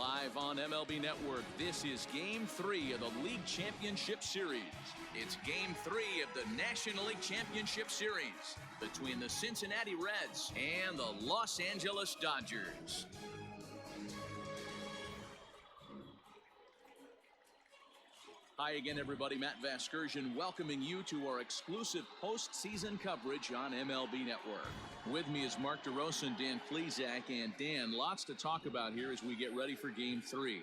Live on MLB Network, this is Game 3 of the League Championship Series. It's Game 3 of the National League Championship Series between the Cincinnati Reds and the Los Angeles Dodgers. Hi again, everybody. Matt Vasgersian welcoming you to our exclusive postseason coverage on MLB Network. With me is Mark DeRosa and Dan Plesac. And Dan, lots to talk about here as we get ready for Game 3.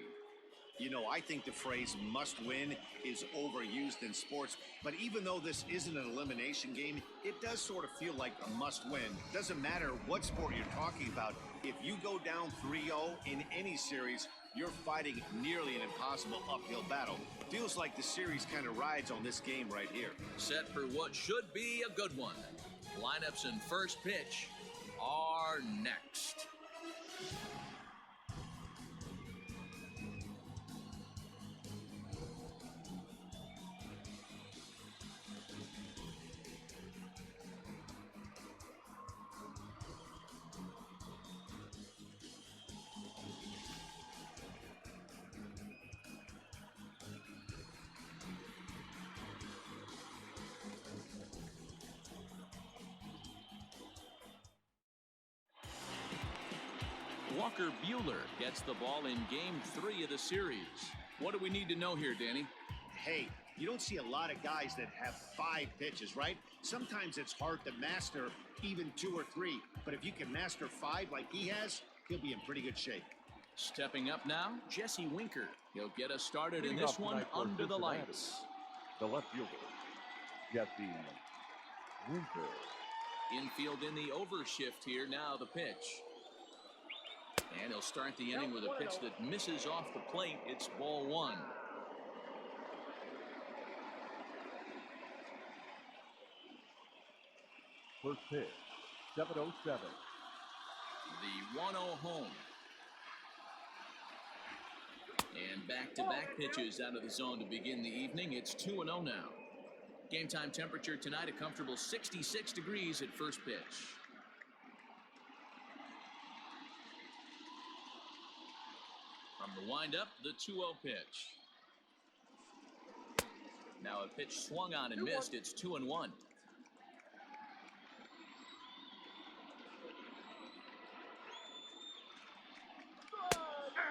You know, I think the phrase must win is overused in sports, but even though this isn't an elimination game, it does sort of feel like a must win. Doesn't matter what sport you're talking about. If you go down 3-0 in any series, you're fighting nearly an impossible uphill battle. Feels like the series kind of rides on this game right here. Set for what should be a good one. Lineups and first pitch are next. Walker Buehler gets the ball in Game 3 of the series. What do we need to know here, Danny? Hey, you don't see a lot of guys that have 5 pitches, right? Sometimes it's hard to master even 2 or 3, but if you can master 5 like he has, he'll be in pretty good shape. Stepping up now, Jesse Winker. He'll get us started in this one under the lights. The left fielder, Jesse Winker. Infield in the overshift here. Now the pitch. And he'll start the inning with a pitch that misses off the plate. It's ball 1. First pitch, 7:07. The 1-0 home. And back-to-back pitches out of the zone to begin the evening. It's 2-0 now. Game time temperature tonight, a comfortable 66 degrees at first pitch. From the windup, the 2-0 pitch. Now a pitch swung on and missed. It's 2-1.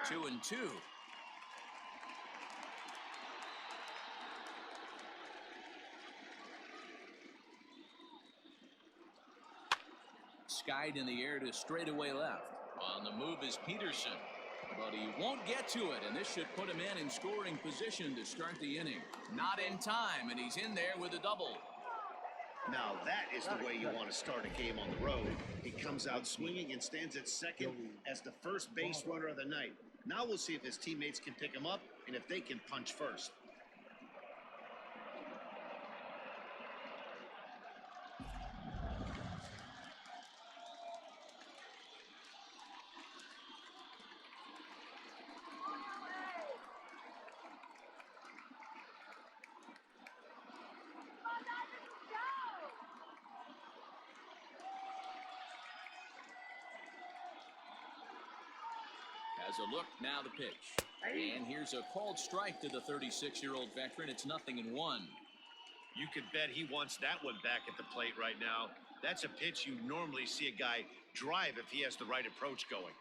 Two and two. Skied in the air to straightaway left. On the move is Peterson. But he won't get to it, and this should put him in scoring position to start the inning. Not in time, and he's in there with a double. Now that is the way you want to start a game on the road. He comes out swinging and stands at second as the first base runner of the night. Now we'll see if his teammates can pick him up and if they can punch first. As a look, now the pitch. And here's a called strike to the 36-year-old veteran. It's 0-1. You could bet he wants that one back at the plate right now. That's a pitch you normally see a guy drive if he has the right approach going.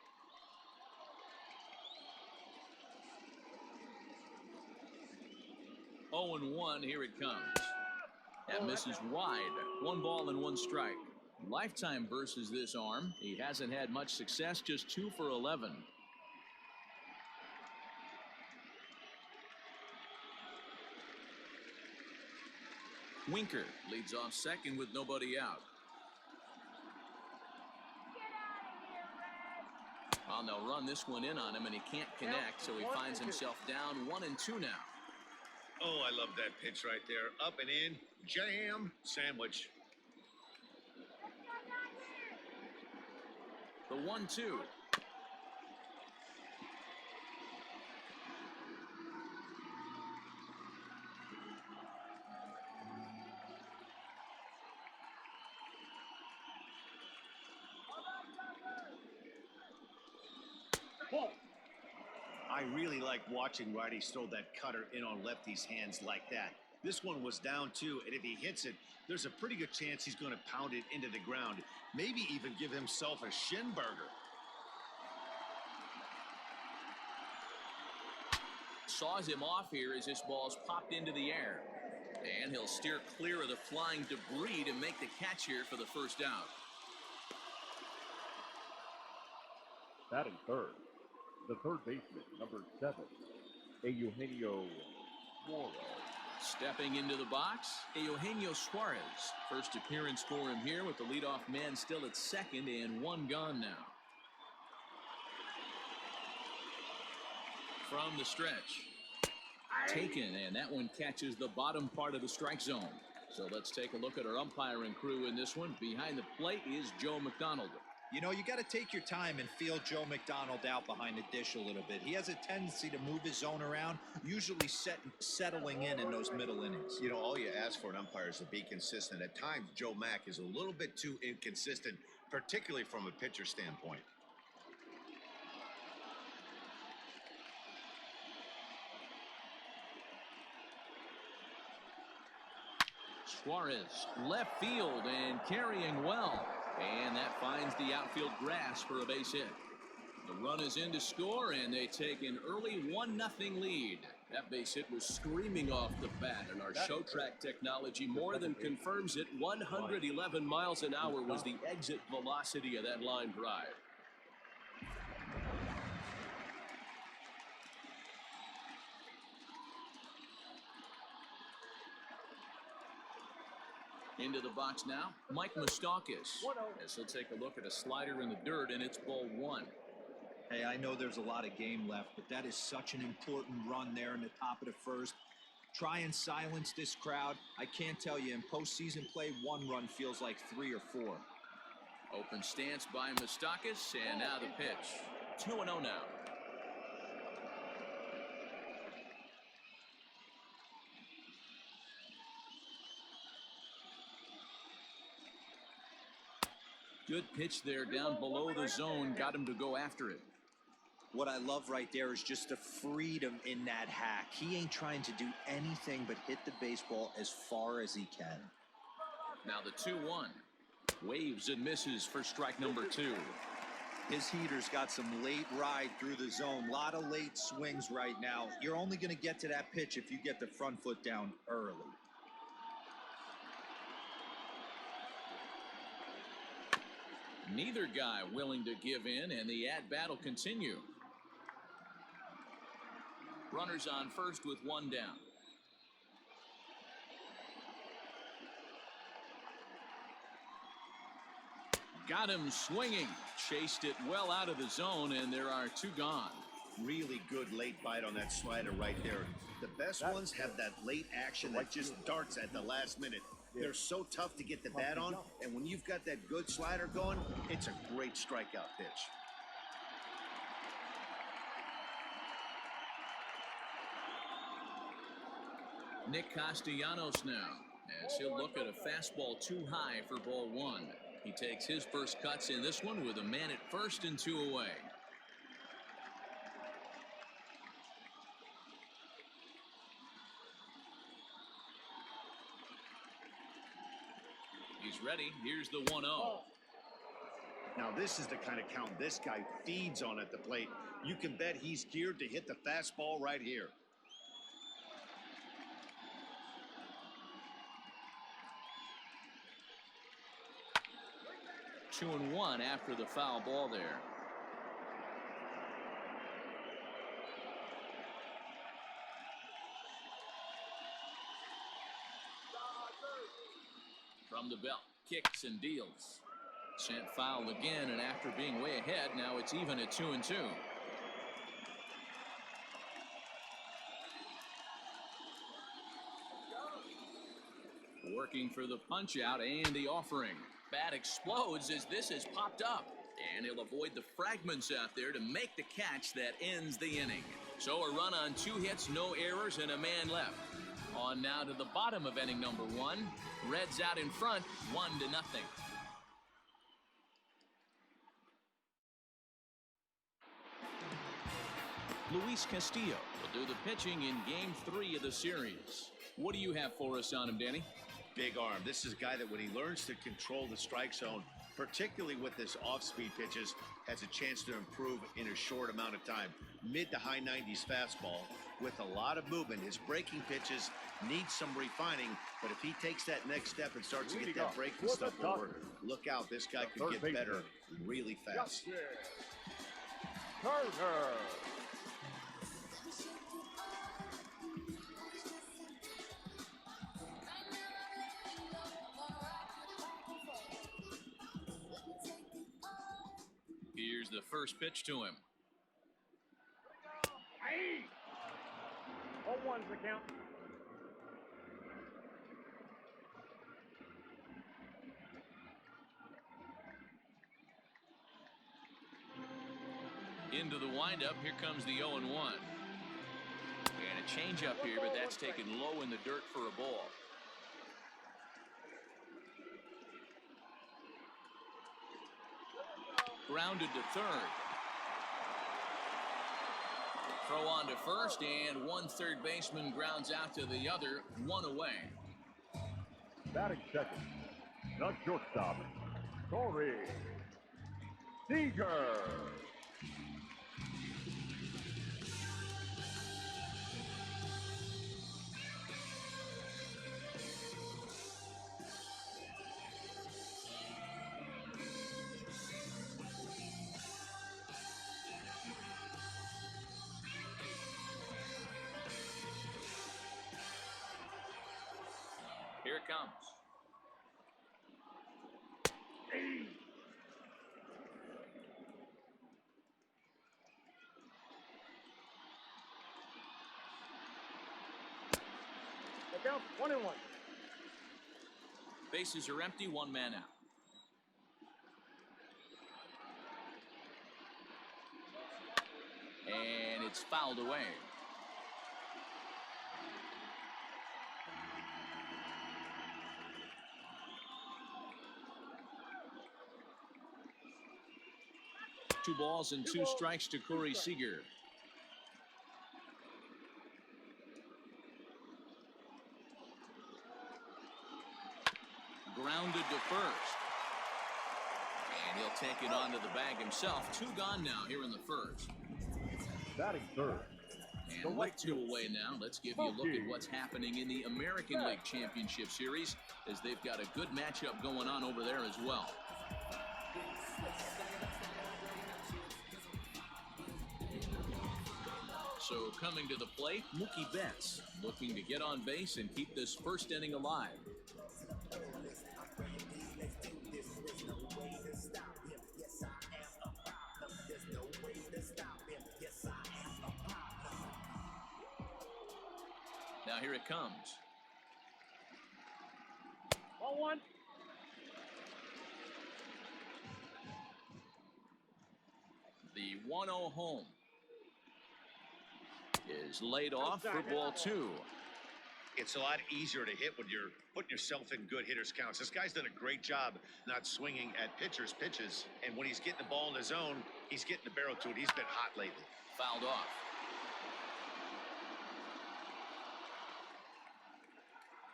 Oh and 1, here it comes. That misses wide. 1 ball and 1 strike. Lifetime versus this arm. He hasn't had much success, just 2 for 11. Winker leads off second with nobody out. Well, they'll run this one in on him, and he can't connect, so he finds himself down 1-2 now. Oh, I love that pitch right there. Up and in, jam, sandwich. The 1-2. I really like watching righties throw that cutter in on lefties' hands like that. This one was down 2, and if he hits it, there's a pretty good chance he's going to pound it into the ground. Maybe even give himself a shin burger. Saws him off here as this ball's popped into the air. And he'll steer clear of the flying debris to make the catch here for the first out. Batting third, the third baseman, number 7, Eugenio Suarez. Stepping into the box, Eugenio Suarez. First appearance for him here with the leadoff man still at second and 1 gone now. From the stretch. Taken, and that one catches the bottom part of the strike zone. So let's take a look at our umpiring crew in this one. Behind the plate is Joe McDonald. You know, you got to take your time and feel Joe McDonald out behind the dish a little bit. He has a tendency to move his zone around, usually settling in those middle innings. You know, all you ask for an umpire is to be consistent. At times, Joe Mack is a little bit too inconsistent, particularly from a pitcher standpoint. Suarez, left field and carrying well. And that finds the outfield grass for a base hit. The run is in to score, and they take an early 1-0 lead. That base hit was screaming off the bat, and our show track technology more than confirms it. 111 miles an hour was the exit velocity of that line drive. Into the box now, Mike Moustakas, as he'll take a look at a slider in the dirt, and it's ball 1. Hey, I know there's a lot of game left, but that is such an important run there in the top of the first. Try and silence this crowd. I can't tell you, in postseason play, 1 run feels like 3 or 4. Open stance by Moustakas, and now the pitch. 2-0 now. Good pitch there down below the zone. Got him to go after it. What I love right there is just the freedom in that hack. He ain't trying to do anything but hit the baseball as far as he can. Now the 2-1. Waves and misses for strike number 2. His heater's got some late ride through the zone. A lot of late swings right now. You're only going to get to that pitch if you get the front foot down early. Neither guy willing to give in, and the at-bat will continue. Runners on first with 1 down. Got him swinging. Chased it well out of the zone, and there are 2 gone. Really good late bite on that slider right there. The best ones have that late action that just darts at the last minute. They're so tough to get the bat on, and when you've got that good slider going, it's a great strikeout pitch. Nick Castellanos now, as he'll look at a fastball too high for ball 1. He takes his first cuts in this one with a man at first and 2 away. He's ready. Here's the 1-0. Now this is the kind of count this guy feeds on at the plate. You can bet he's geared to hit the fastball right here. Two and 1 after the foul ball there. From the belt, kicks and deals. Sent foul again, and after being way ahead, now it's even at 2 and 2. Working for the punch out and the offering. Bat explodes as this has popped up, and he'll avoid the fragments out there to make the catch that ends the inning. So a run on 2 hits, no errors, and a man left. On now to the bottom of inning number 1. Reds out in front, 1-0. Luis Castillo will do the pitching in Game 3 of the series. What do you have for us on him, Danny? Big arm. This is a guy that when he learns to control the strike zone, particularly with his off-speed pitches, has a chance to improve in a short amount of time. Mid to high 90s fastball with a lot of movement. His breaking pitches need some refining, but if he takes that next step and starts to get that breaking stuff over, look out. This guy could get better really fast. Turner. Here's the first pitch to him. 0-1's the count. Into the windup. Here comes the 0-1. And a changeup here, but that's taken low in the dirt for a ball. Grounded to third. Throw on to first, and one third baseman grounds out to the other, one away. Batting second, the shortstop, Corey Seager. Here it comes. The count 1-1. Bases are empty, one man out. And it's fouled away. Two balls and two strikes to Corey Seager. Grounded to first. And he'll take it onto the bag himself. Two gone now here in the first. Batting third. And with two away now, let's give you a look at what's happening in the American League Championship Series, as they've got a good matchup going on over there as well. So coming to the plate, Mookie Betts looking to get on base and keep this first inning alive. Now here it comes. 0-1. The 1-0 home is laid off for ball two. It's a lot easier to hit when you're putting yourself in good hitters counts. This guy's done a great job not swinging at pitchers' pitches. And when he's getting the ball in the zone, he's getting the barrel to it. He's been hot lately. Fouled off.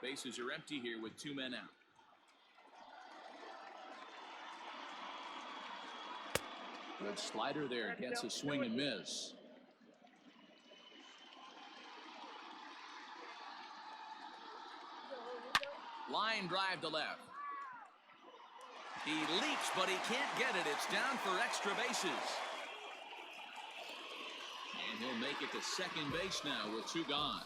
Bases are empty here with two men out. Good slider there. Gets a swing and miss. Line drive to left. He leaps, but he can't get it. It's down for extra bases. And he'll make it to second base now with two gone.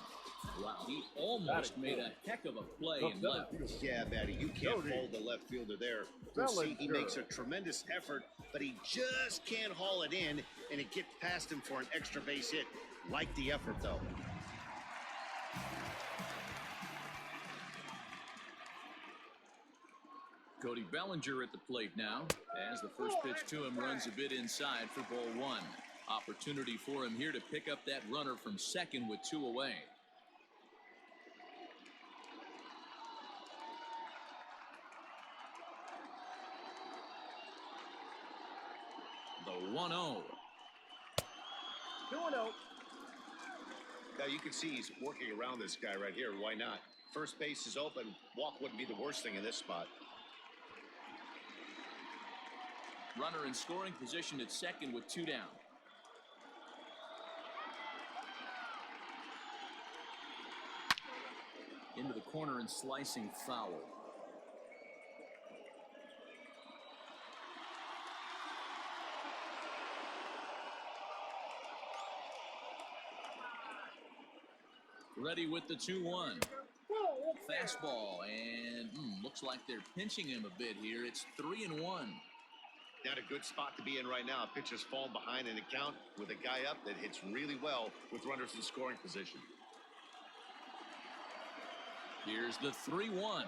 Wow, he almost made a heck of a play in left. Yeah, Batty, you can't hold the left fielder there. You'll see he makes a tremendous effort, but he just can't haul it in, and it gets past him for an extra base hit. Like the effort, though. Cody Bellinger at the plate now, as the first pitch to him runs a bit inside for ball one. Opportunity for him here to pick up that runner from second with two away. The 1-0. 2-0. Now you can see he's working around this guy right here. Why not? First base is open. Walk wouldn't be the worst thing in this spot. Runner in scoring position at second with 2 down. Into the corner and slicing foul. Ready with the 2-1. Fastball, and looks like they're pinching him a bit here. It's 3-1. Not a good spot to be in right now. Pitcher's falling behind in the count with a guy up that hits really well with runners in scoring position. Here's the 3-1.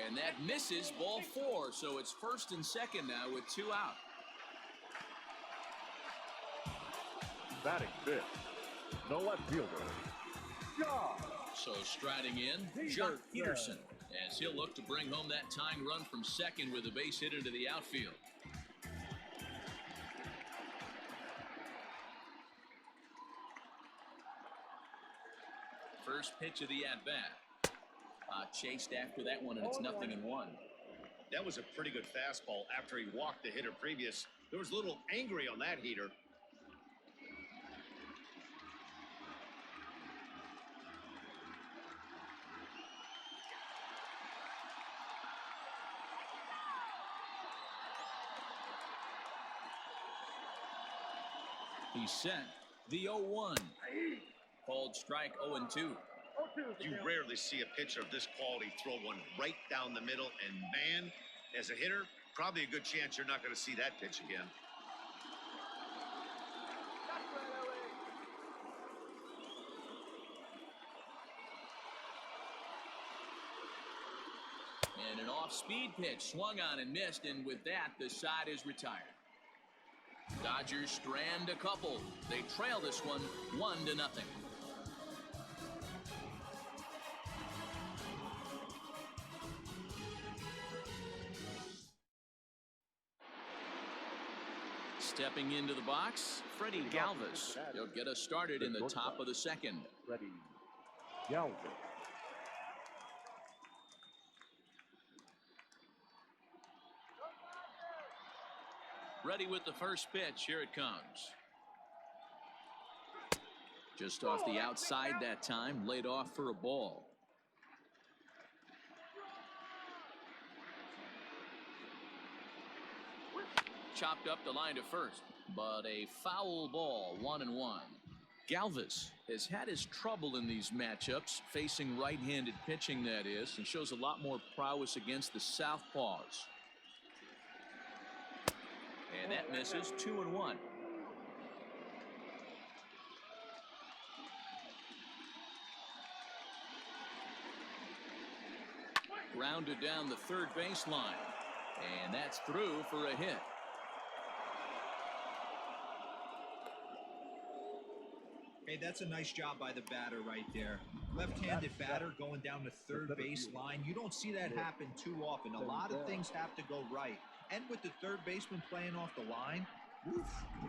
And that misses, ball 4, so it's first and second now with 2 out. Batting fifth, the left fielder, Josh. So striding in, Jock Peterson, as he'll look to bring home that tying run from second with a base hit into the outfield. First pitch of the at-bat. Chased after that one, and it's 0-1. That was a pretty good fastball after he walked the hitter previous. There was a little angry on that heater. He's set. The 0-1. Called strike 0-2. You rarely see a pitcher of this quality throw one right down the middle, and man, as a hitter, probably a good chance you're not going to see that pitch again. And an off-speed pitch swung on and missed, and with that, the side is retired. Dodgers strand a couple. They trail this one 1-0. Stepping into the box, Freddie Galvis. He'll get us started in the top of the second. Freddie Galvis. Ready with the first pitch. Here it comes. Just off the outside that time, laid off for a ball. Chopped up the line to first, but a foul ball, 1-1. Galvis has had his trouble in these matchups, facing right-handed pitching, that is, and shows a lot more prowess against the southpaws. And that misses, 2-1. Grounded down the third baseline, and that's through for a hit. Hey, that's a nice job by the batter right there. Left-handed batter going down the third base line. You don't see that happen too often. A lot of things have to go right. And with the third baseman playing off the line, woof,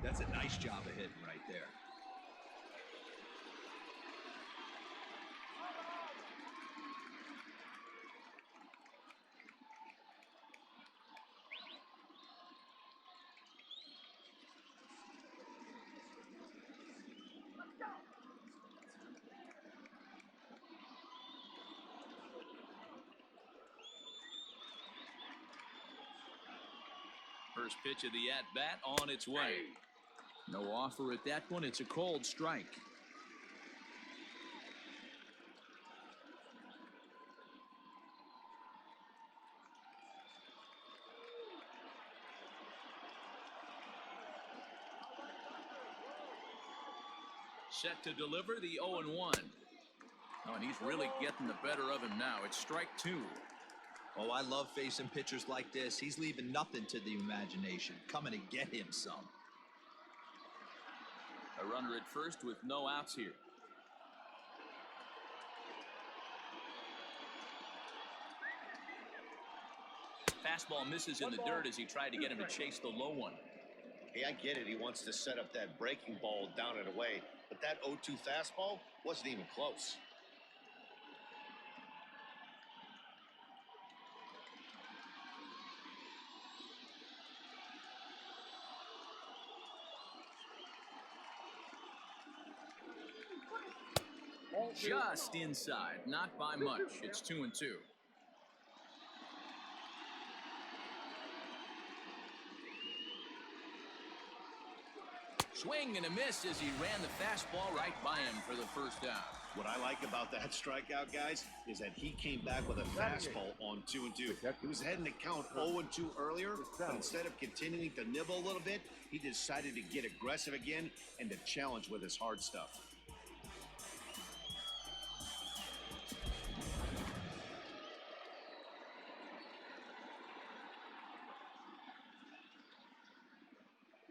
that's a nice job of hitting right there. First pitch of the at-bat on its way. No offer at that one. It's a cold strike. Set to deliver the 0-1. Oh, and he's really getting the better of him now. It's strike 2. Oh, I love facing pitchers like this. He's leaving nothing to the imagination. Coming to get him some. A runner at first with no outs here. Fastball misses in the dirt as he tried to get him to chase the low one. Hey, I get it. He wants to set up that breaking ball down and away, but that 0-2 fastball wasn't even close. Just inside, not by much. It's 2-2. Swing and a miss as he ran the fastball right by him for the first down. What I like about that strikeout, guys, is that he came back with a fastball on 2-2. He was heading to count 0-2 earlier, but instead of continuing to nibble a little bit, he decided to get aggressive again and to challenge with his hard stuff.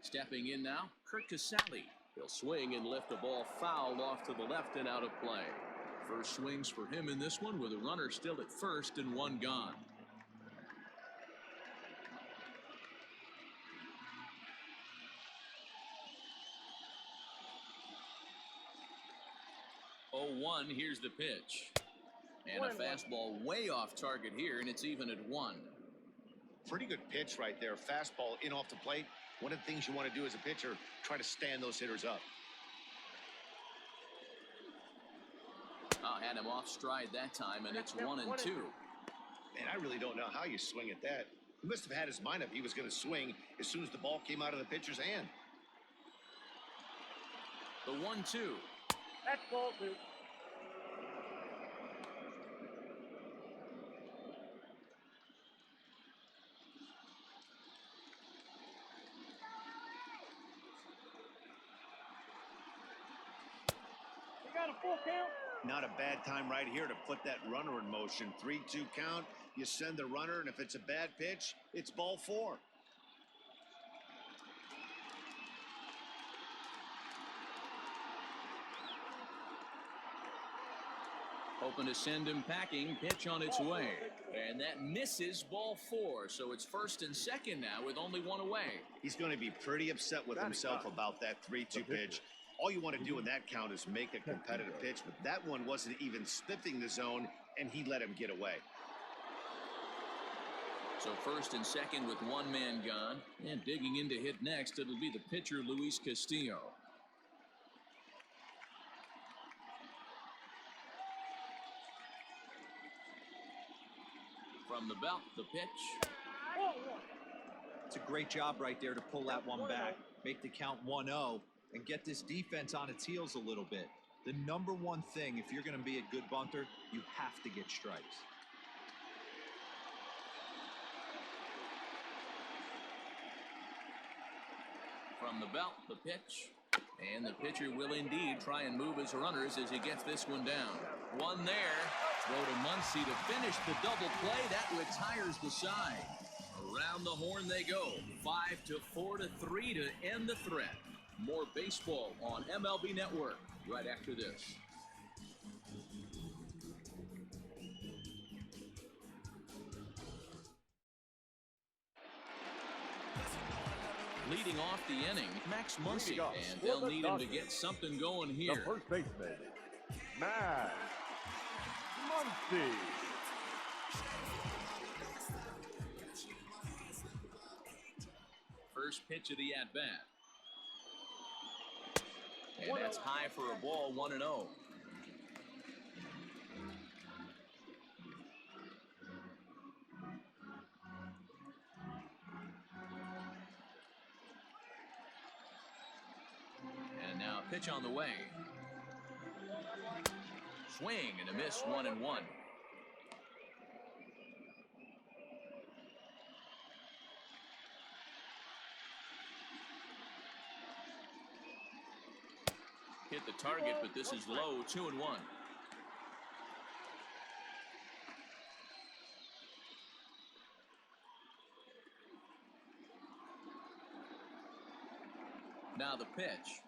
Stepping in now, Kurt Casale. He'll swing and lift the ball foul off to the left and out of play. First swings for him in this one with a runner still at first and one gone. Oh, 1, here's the pitch. And a fastball way off target here, and it's even at 1. Pretty good pitch right there. Fastball in off the plate. One of the things you want to do as a pitcher, try to stand those hitters up. Had him off stride that time, and it's 1-2. And I really don't know how you swing at that. He must have had his mind up he was going to swing as soon as the ball came out of the pitcher's hand. The 1-2. That's ball 2. Got a full count. Not a bad time right here to put that runner in motion. 3-2 count. You send the runner, and if it's a bad pitch, it's ball 4. Hoping to send him packing. Pitch on its way. And that misses ball 4. So it's first and second now with only one away. He's going to be pretty upset with himself about that 3-2 pitch. All you want to do in that count is make a competitive pitch, but that one wasn't even sniffing the zone, and he let him get away. So first and second with one man gone, and digging in to hit next, it'll be the pitcher, Luis Castillo. From the belt, the pitch. It's a great job right there to pull that one back, make the count 1-0, and get this defense on its heels a little bit. The number one thing, if you're going to be a good bunter, you have to get strikes. From the belt, the pitch. And the pitcher will indeed try and move his runners as he gets this one down. One there. Throw to Muncy to finish the double play. That retires the side. Around the horn they go. 5-4-3 to end the threat. More baseball on MLB Network right after this. Leading off the inning, Max Muncy, and they'll need him to get something going here. The first baseman, Max Muncy. First pitch of the at-bat. And that's high for a ball, 1-0. And now a pitch on the way. Swing and a miss, 1-1. Hit the target, but this is low, 2-1. Now the pitch.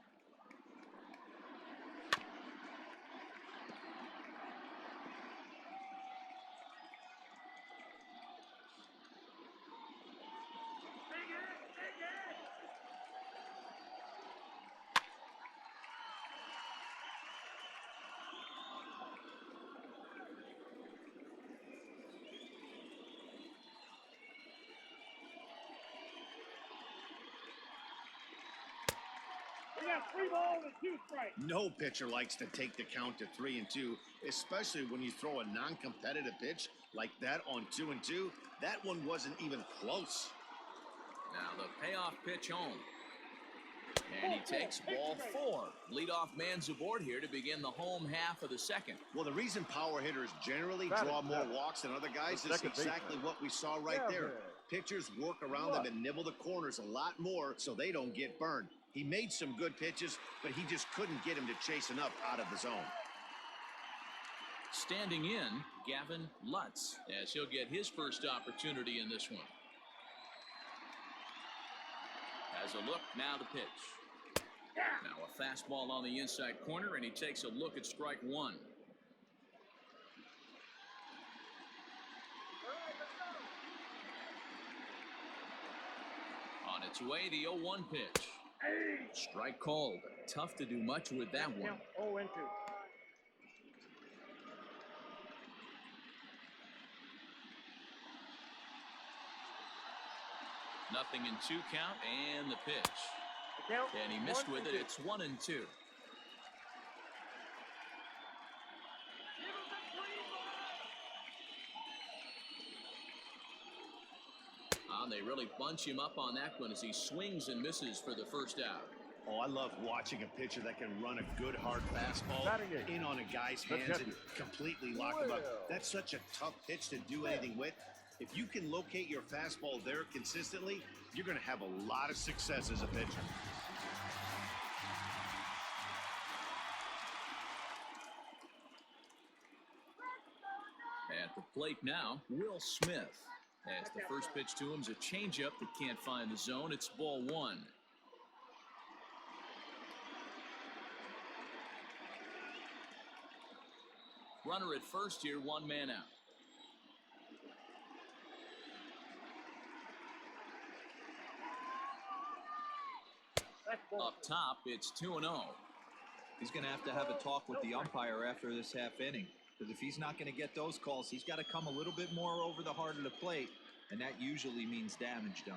You got 3 balls and 2 strikes. No pitcher likes to take the count to 3-2, especially when you throw a non-competitive pitch like that on 2-2. That one wasn't even close. Now the payoff pitch home. And he takes ball 4. Leadoff man's aboard here to begin the home half of the second. Well, the reason power hitters generally draw more walks than other guys is exactly what we saw right there. Pitchers work around them and nibble the corners a lot more so they don't get burned. He made some good pitches, but he just couldn't get him to chase enough out of the zone. Standing in, Gavin Lutz, as he'll get his first opportunity in this one. As a look, now the pitch. Now a fastball on the inside corner, and he takes a look at strike 1. On its way, the 0-1 pitch. Strike called. Tough to do much with that one. 0-2. Nothing in 2 count, and the pitch. And he missed with it. It's 1-2. They really bunch him up on that one as he swings and misses for the first out. Oh, I love watching a pitcher that can run a good hard fastball in on a guy's hands and completely lock him up. That's such a tough pitch to do anything with. If you can locate your fastball there consistently, you're going to have a lot of success as a pitcher. At the plate now, Will Smith. As the first pitch to him is a changeup that can't find the zone. It's ball 1. Runner at first here, 1 man out. Up top, it's 2-0. He's going to have a talk with the umpire after this half inning. Because if he's not going to get those calls, he's got to come a little bit more over the heart of the plate, and that usually means damage done.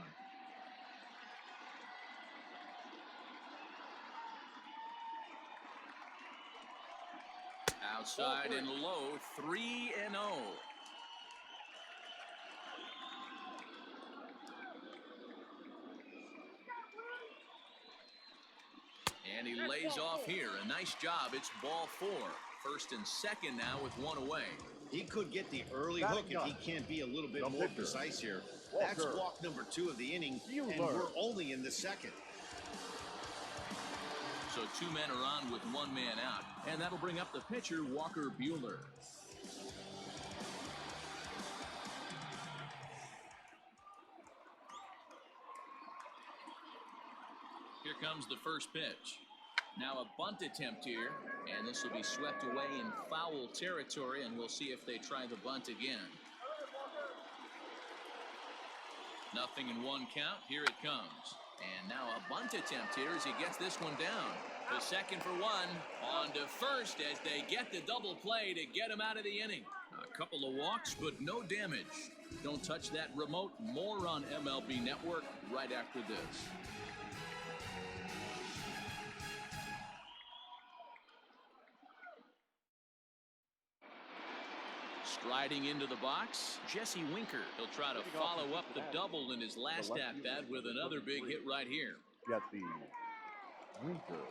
Outside and low, 3-0. And he lays off here. A nice job. It's ball 4. First and second now with 1 away. He could get the early hook if he can't be a little bit more precise here. That's walk number 2 of the inning, and we're only in the second. So 2 men are on with 1 man out, and that'll bring up the pitcher, Walker Buehler. Here comes the first pitch. Now a bunt attempt here, and this will be swept away in foul territory, and we'll see if they try the bunt again. Nothing in 1 count. Here it comes. And now a bunt attempt here as he gets this one down. The second for 1. On to first as they get the double play to get him out of the inning. A couple of walks, but no damage. Don't touch that remote. More on MLB Network right after this. Striding into the box, Jesse Winker. He'll try to follow up the double in his last at-bat with another big hit right here. Jesse Winker.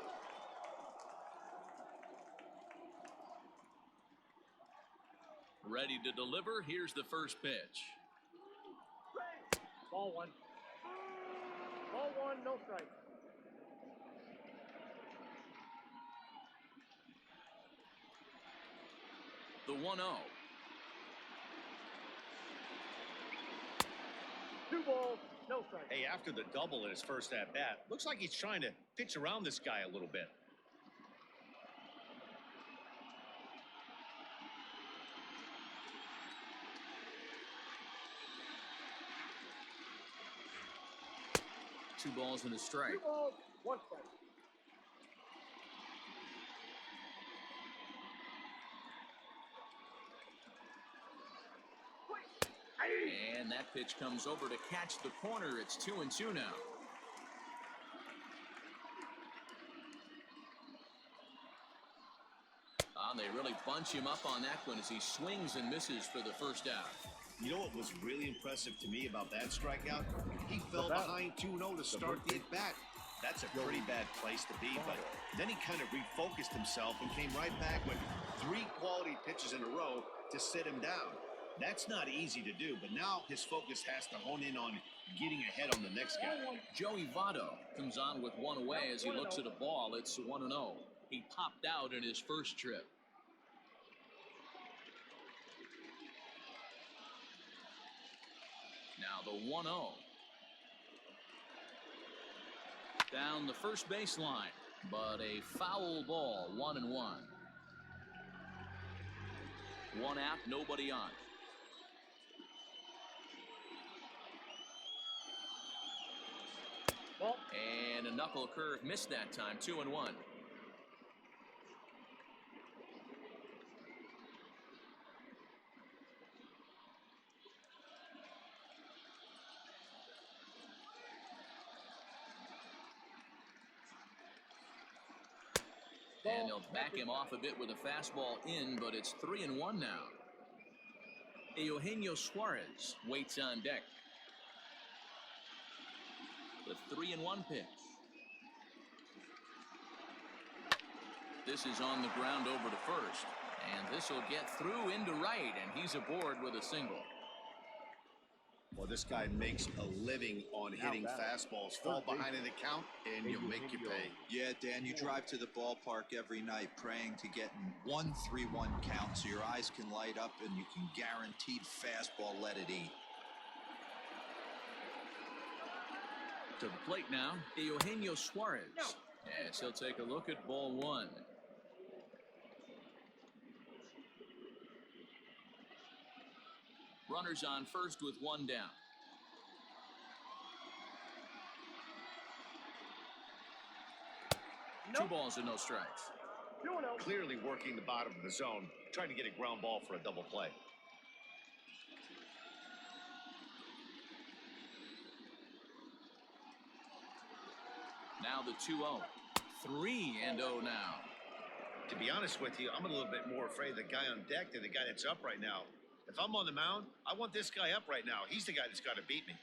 Ready to deliver. Here's the first pitch. Ball 1. Ball 1, no strike. The 1-0. 2 balls, no strike. Hey, after the double in his first at-bat, looks like he's trying to pitch around this guy a little bit. Two balls and a strike. 2 balls, 1 strike. And that pitch comes over to catch the corner. It's 2-2 now. and they really bunch him up on that one as he swings and misses for the first out. You know what was really impressive to me about that strikeout? He fell behind 2-0 to start the at-bat. That's a pretty bad place to be, but then he kind of refocused himself and came right back with 3 quality pitches in a row to sit him down. That's not easy to do, but now his focus has to hone in on getting ahead on the next guy. Joey Votto comes on with one away as he looks at a ball. It's 1-0. He popped out in his first trip. Now the 1-0. Down the first baseline, but a foul ball, 1-1. One out, nobody on. Ball. And a knuckle curve missed that time, 2-1. And they'll back him off a bit with a fastball in, but it's 3-1 now. Eugenio Suarez waits on deck. The 3-1 pitch. This is on the ground over to first. And this will get through into right, and he's aboard with a single. Well, this guy makes a living on hitting fastballs. Fall behind in the count, and you'll make you pay. Yeah, Dan, you drive to the ballpark every night praying to get in 1-3-1 count so your eyes can light up and you can guaranteed fastball let it eat. To the plate now, Eugenio Suarez. Yes, he'll take a look at ball 1. Runners on first with 1 down. Nope. 2 balls and no strikes. 2-0. Clearly working the bottom of the zone, trying to get a ground ball for a double play. Now the 2-0. 3-0 now. To be honest with you, I'm a little bit more afraid of the guy on deck than the guy that's up right now. If I'm on the mound, I want this guy up right now. He's the guy that's got to beat me.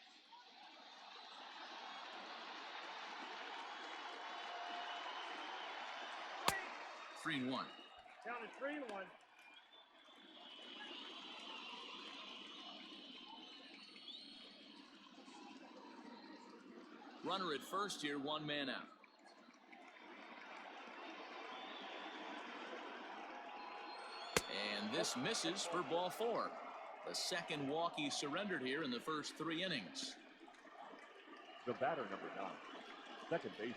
Wait. 3-1. Down to 3-1. Runner at first here, 1 man out. And this misses for ball 4. The second walk he surrendered here in the first 3 innings. The batter, number 9, second baseman.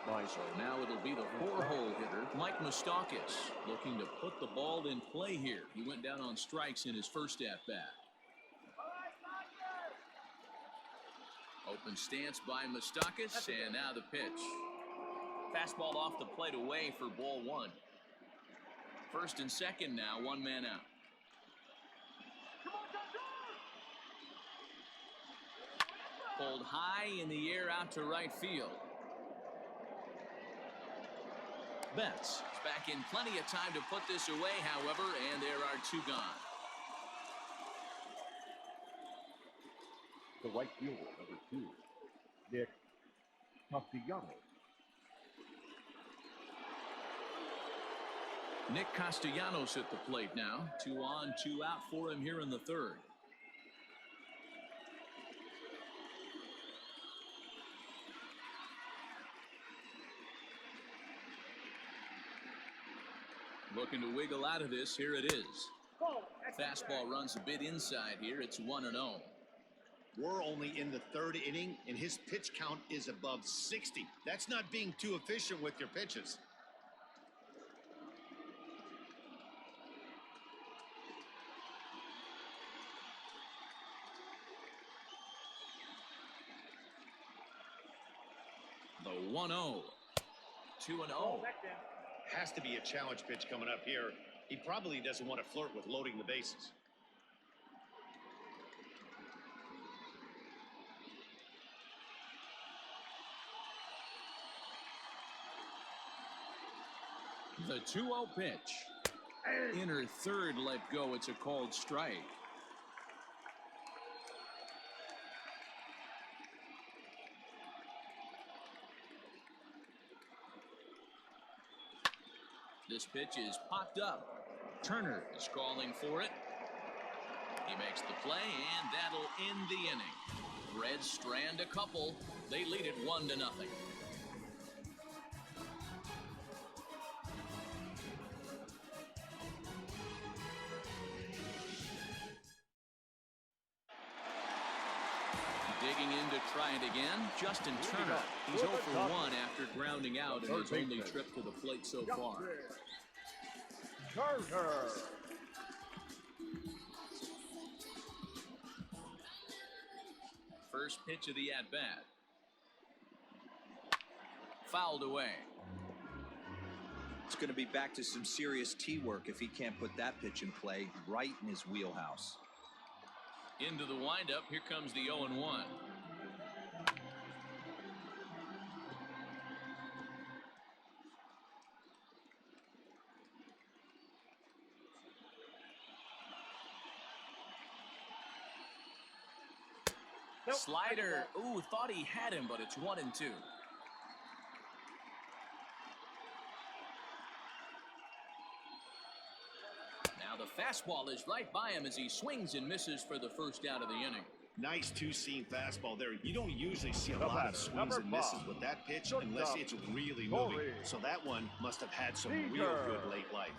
So now it'll be the 4-hole hitter, Mike Moustakas, looking to put the ball in play here. He went down on strikes in his first at-bat. Open stance by Moustakas, and now the pitch. Fastball off the plate away for ball 1. First and second now, 1 man out. Pulled high in the air out to right field. Betts is back in plenty of time to put this away, however, and there are 2 gone. The right fielder, number 2, Nick Castellanos. Nick Castellanos at the plate now. 2 on, 2 out for him here in the 3rd. Looking to wiggle out of this. Here it is. Fastball runs a bit inside here. It's 1-0. We're only in the 3rd inning, and his pitch count is above 60. That's not being too efficient with your pitches. The 1-0. 2-0. Has to be a challenge pitch coming up here. He probably doesn't want to flirt with loading the bases. The 2-0 pitch. Inner third let go. It's a called strike. This pitch is popped up. Turner is calling for it. He makes the play, and that'll end the inning. Reds strand a couple. They lead it 1-0. Digging in to try it again, Justin Turner. He's 0 for 1 after grounding out in his only trip to the plate so far. Turner. First pitch of the at-bat. Fouled away. It's going to be back to some serious tee work if he can't put that pitch in play right in his wheelhouse. Into the windup. Here comes the 0-1. Slider. Ooh, thought he had him, but it's 1-2. Now the fastball is right by him as he swings and misses for the first out of the inning. Nice two-seam fastball there. You don't usually see a lot of swings and misses with that pitch unless it's really moving. So that one must have had some real good late life.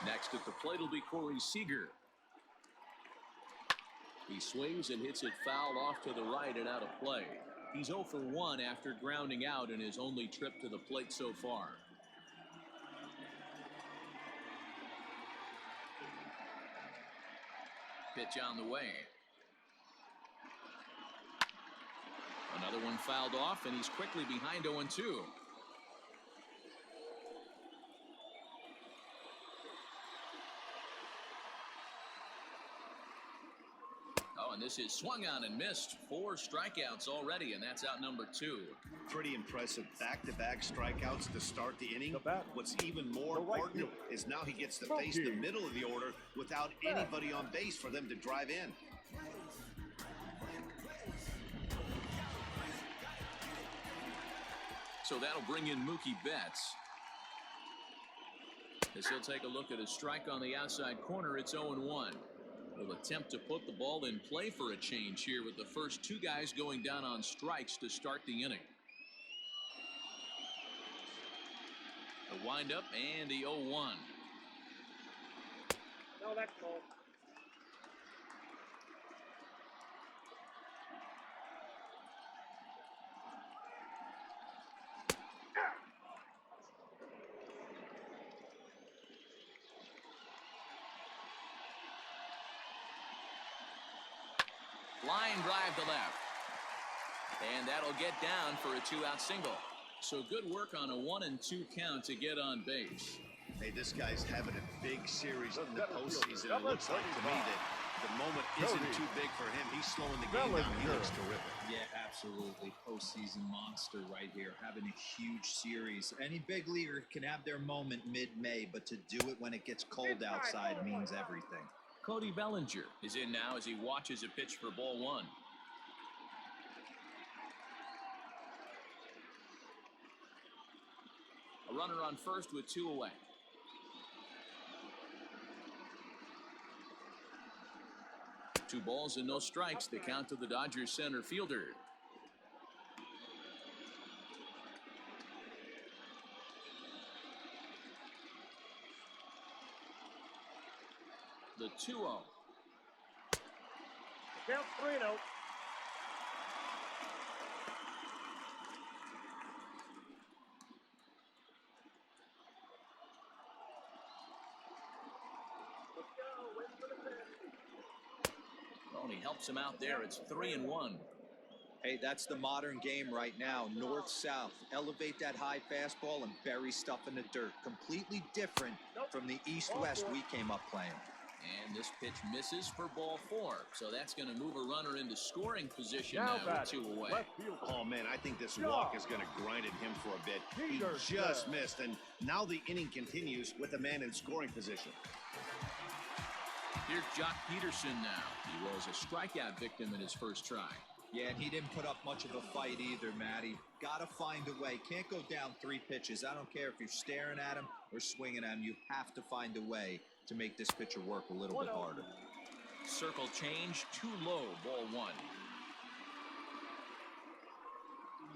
Next at the plate will be Corey Seager. He swings and hits it foul off to the right and out of play. He's 0 for 1 after grounding out in his only trip to the plate so far. Pitch on the way. Another one fouled off, and he's quickly behind 0-2. And this is swung on and missed. 4 strikeouts already, and that's out number 2. Pretty impressive back-to-back strikeouts to start the inning. What's even more important is now he gets to face the middle of the order without anybody on base for them to drive in. So that'll bring in Mookie Betts. As he'll take a look at a strike on the outside corner, it's 0-1. Will attempt to put the ball in play for a change here with the first 2 guys going down on strikes to start the inning. The windup and the 0-1. No, that's cool. Line drive to left. And that'll get down for a 2-out single. So good work on a 1-2 count to get on base. Hey, this guy's having a big series in the postseason. It looks like to me that the moment isn't too big for him. He's slowing the game down. He looks terrific. Yeah, absolutely. Postseason monster right here. Having a huge series. Any big leaguer can have their moment mid-May, but to do it when it gets cold outside means everything. Cody Bellinger is in now as he watches a pitch for ball 1. A runner on first with 2 away. Two balls and no strikes. The count to the Dodgers center fielder. The 2-0. Count 3-0. Well, and he helps him out there. It's 3-1. Hey, that's the modern game right now. North-south. Elevate that high fastball and bury stuff in the dirt. Completely different from the east-west we came up playing. And this pitch misses for ball 4. So that's going to move a runner into scoring position Now with batting, 2 away. left fielder. Oh, man, I think this walk is going to grind at him for a bit. He just missed, and now the inning continues with a man in scoring position. Here's Jock Peterson now. He was a strikeout victim in his first try. Yeah, and he didn't put up much of a fight either, Matty. Got to find a way. Can't go down 3 pitches. I don't care if you're staring at him or swinging at him. You have to find a way to make this pitcher work a little bit harder. Circle change, too low, ball 1.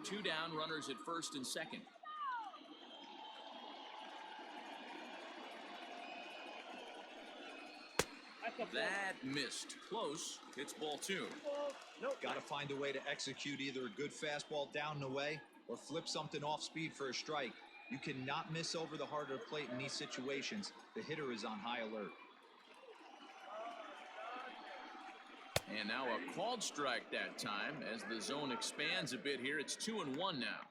2 down, runners at first and second. That missed. Close. It's ball 2. Got to find a way to execute either a good fastball down and away or flip something off speed for a strike. You cannot miss over the heart of the plate in these situations. The hitter is on high alert. And now a called strike that time as the zone expands a bit here. It's 2-1 now.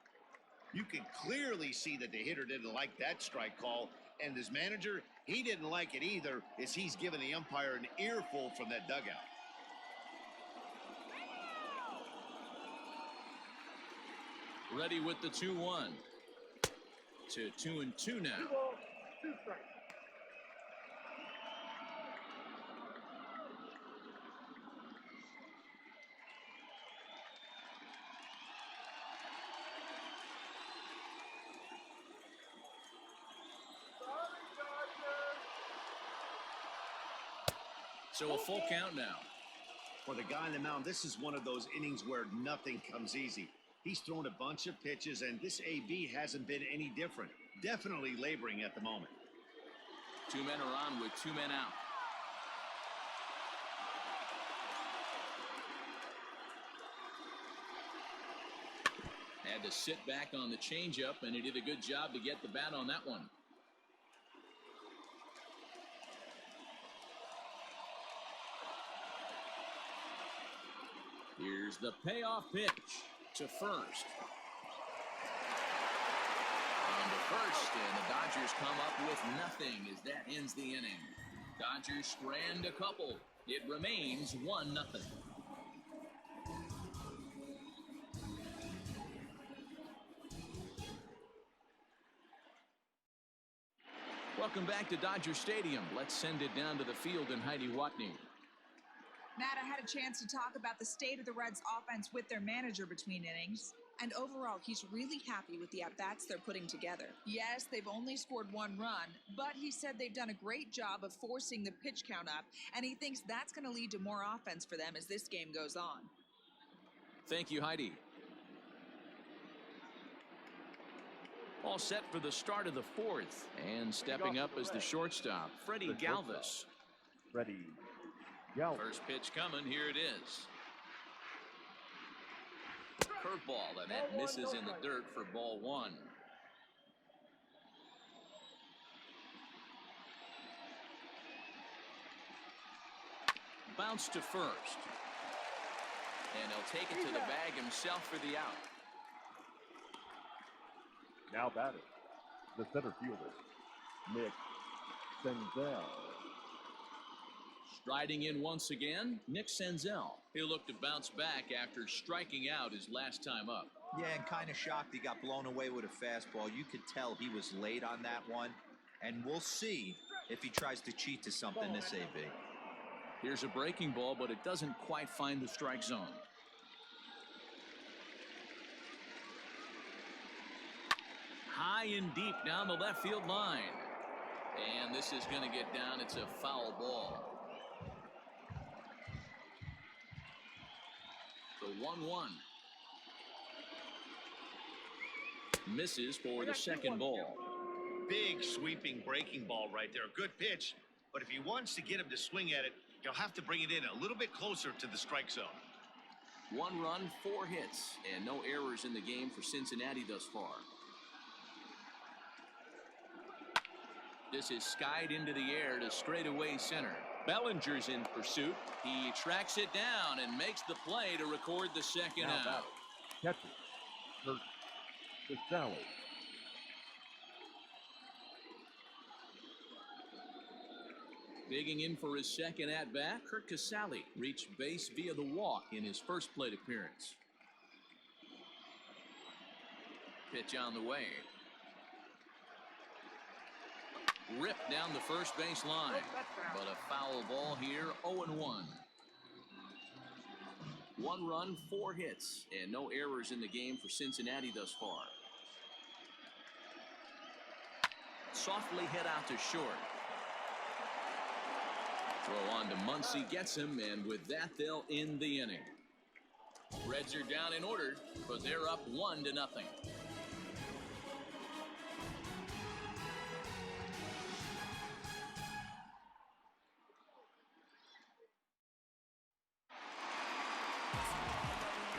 You can clearly see that the hitter didn't like that strike call, and his manager, he didn't like it either, as he's given the umpire an earful from that dugout. Ready with the 2-1 to 2-2 now. So a full count now. For the guy on the mound, this is one of those innings where nothing comes easy. He's thrown a bunch of pitches, and this AB hasn't been any different. Definitely laboring at the moment. 2 men are on with 2 men out. Had to sit back on the changeup, and he did a good job to get the bat on that one. Here's the payoff pitch to first. On to first, and the Dodgers come up with nothing as that ends the inning. Dodgers strand a couple. It remains 1-0. Welcome back to Dodger Stadium. Let's send it down to the field in Heidi Watney. Matt, I had a chance to talk about the state of the Reds offense with their manager between innings. And overall, he's really happy with the at-bats they're putting together. Yes, they've only scored 1 run, but he said they've done a great job of forcing the pitch count up, and he thinks that's going to lead to more offense for them as this game goes on. Thank you, Heidi. All set for the start of the 4th, and stepping up as the shortstop, Freddie Galvis. Freddie Galvis. First pitch coming, here it is. Curveball, and that misses in the dirt for ball 1. Bounce to first. And he'll take it to the bag himself for the out. Now batting, the center fielder, Nick Senzel. Striding in once again, Nick Senzel. He'll look to bounce back after striking out his last time up. Yeah, and kind of shocked he got blown away with a fastball. You could tell he was late on that one, and we'll see if he tries to cheat to something this AB. Here's a breaking ball, but it doesn't quite find the strike zone. High and deep down the left field line. And this is going to get down. It's a foul ball. The 1-1. Misses for the second ball. Big sweeping breaking ball right there. Good pitch, but if he wants to get him to swing at it, he'll have to bring it in a little bit closer to the strike zone. 1 run, 4 hits, and no errors in the game for Cincinnati thus far. This is skied into the air to straightaway center. Bellinger's in pursuit. He tracks it down and makes the play to record the second out. Catcher, Kurt Casale. Digging in for his second at-bat, Kurt Casale reached base via the walk in his first plate appearance. Pitch on the way. Ripped down the first base line, but a foul ball here, 0-1. 1 run, 4 hits, and no errors in the game for Cincinnati thus far. Softly hit out to short. Throw on to Muncy, gets him, and with that, they'll end the inning. Reds are down in order, but they're up 1-0.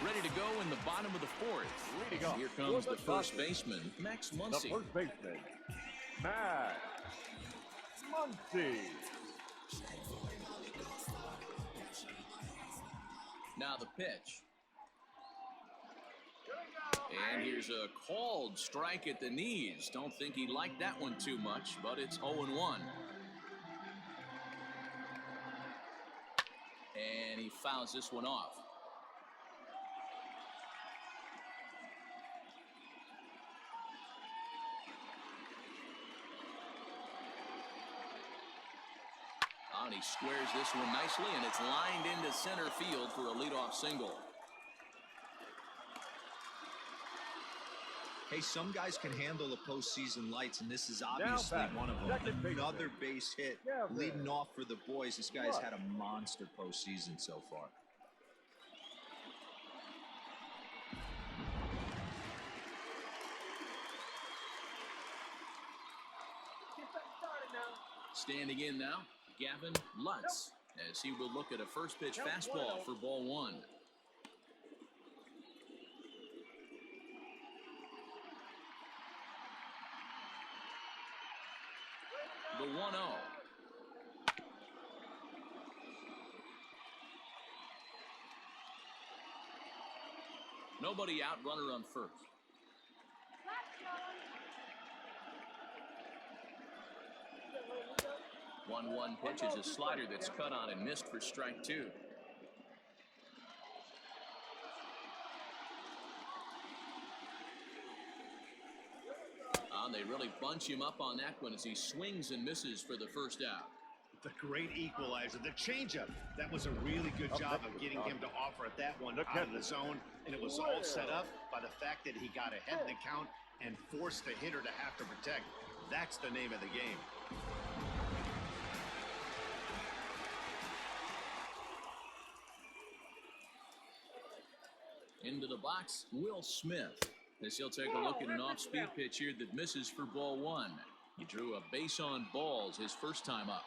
Ready to go in the bottom of the fourth. And here comes the first baseman, Max Muncy. The first baseman, Max Muncy. Now the pitch. And here's a called strike at the knees. Don't think he liked that one too much, but it's 0-1. And he fouls this one off. And he squares this one nicely, and it's lined into center field for a leadoff single. Hey, some guys can handle the postseason lights, and this is obviously one of them. Another base hit leading off for the boys. This guy's had a monster postseason so far. Standing in now, Gavin Lutz, as he will look at a first pitch fastball for ball 1. The 1-0. Nobody out, runner on first. 1-1 pitch is a slider that's cut on and missed for strike 2. They really bunch him up on that one as he swings and misses for the first out. The great equalizer, the changeup. That was a really good job of getting him to offer at that one out of the zone, and it was all set up by the fact that he got ahead in the count and forced the hitter to have to protect. That's the name of the game. Into the box, Will Smith. As he'll take a look at an off-speed pitch here that misses for ball 1. He drew a base on balls his first time up.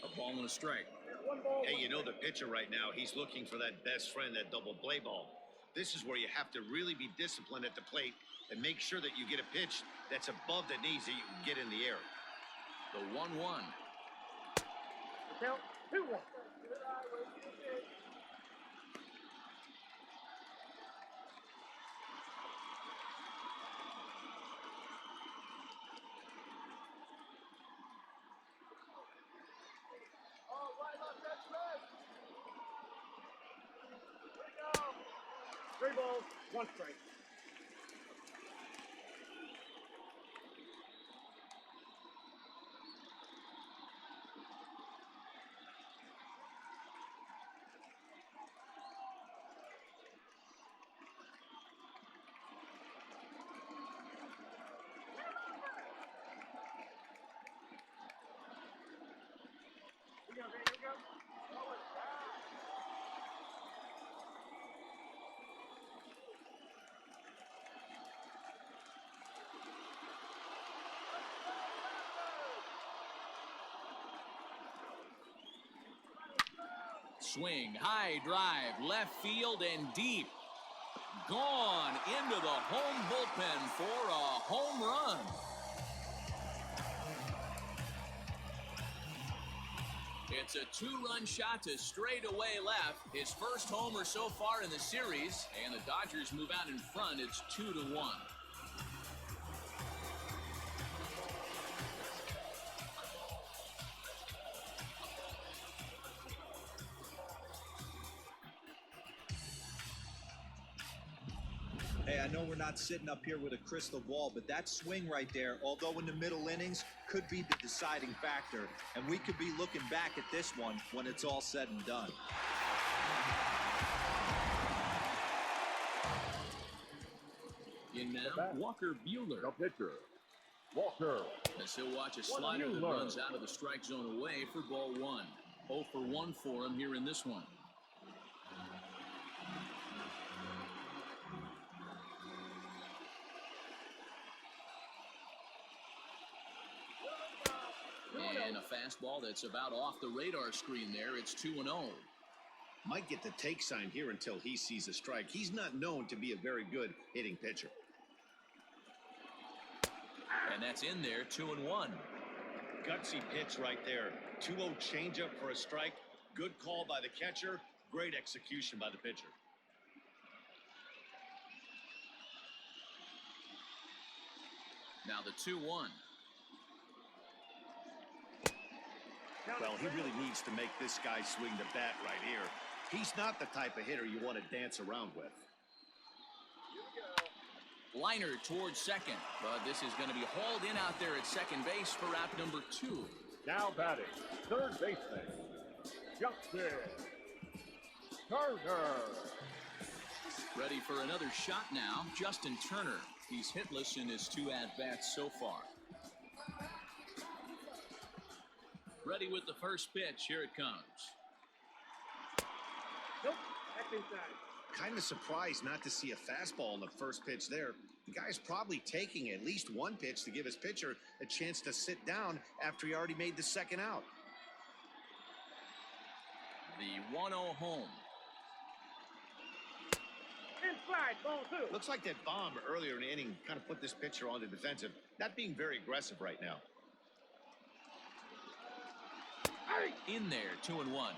A ball and a strike. Hey, you know the pitcher right now, he's looking for that best friend, that double play ball. This is where you have to really be disciplined at the plate and make sure that you get a pitch that's above the knees that you can get in the air. The 1-1. Count 2-1. Three balls, 1 strike. Swing, high drive, left field and deep. Gone into the home bullpen for a home run. It's a two-run shot to straightaway left. His first homer so far in the series, and the Dodgers move out in front. It's 2-1. Hey, I know we're not sitting up here with a crystal ball, but that swing right there, although in the middle innings, could be the deciding factor. And we could be looking back at this one when it's all said and done. In now, Walker Buehler. The pitcher, Walker. As he'll watch a slider that runs out of the strike zone away for ball one. 0 for 1 for him here in this one. And a fastball that's about off the radar screen there. It's 2-0. Might get the take sign here until he sees a strike. He's not known to be a very good hitting pitcher. And that's in there, 2-1. Gutsy pitch right there. 2-0 changeup for a strike. Good call by the catcher. Great execution by the pitcher. Now the 2-1. Well, he really needs to make this guy swing the bat right here. He's not the type of hitter you want to dance around with. Liner towards second, but this is going to be hauled in out there at second base for out number 2. Now batting, third baseman, Justin Turner. Ready for another shot now, Justin Turner. He's hitless in his 2 at-bats so far. Ready with the first pitch. Here it comes. Nope, that's inside. Kind of surprised not to see a fastball on the first pitch there. The guy's probably taking at least one pitch to give his pitcher a chance to sit down after he already made the second out. The 1-0 home. Inside, ball 2. Looks like that bomb earlier in the inning kind of put this pitcher on the defensive. Not being very aggressive right now. In there, 2-1.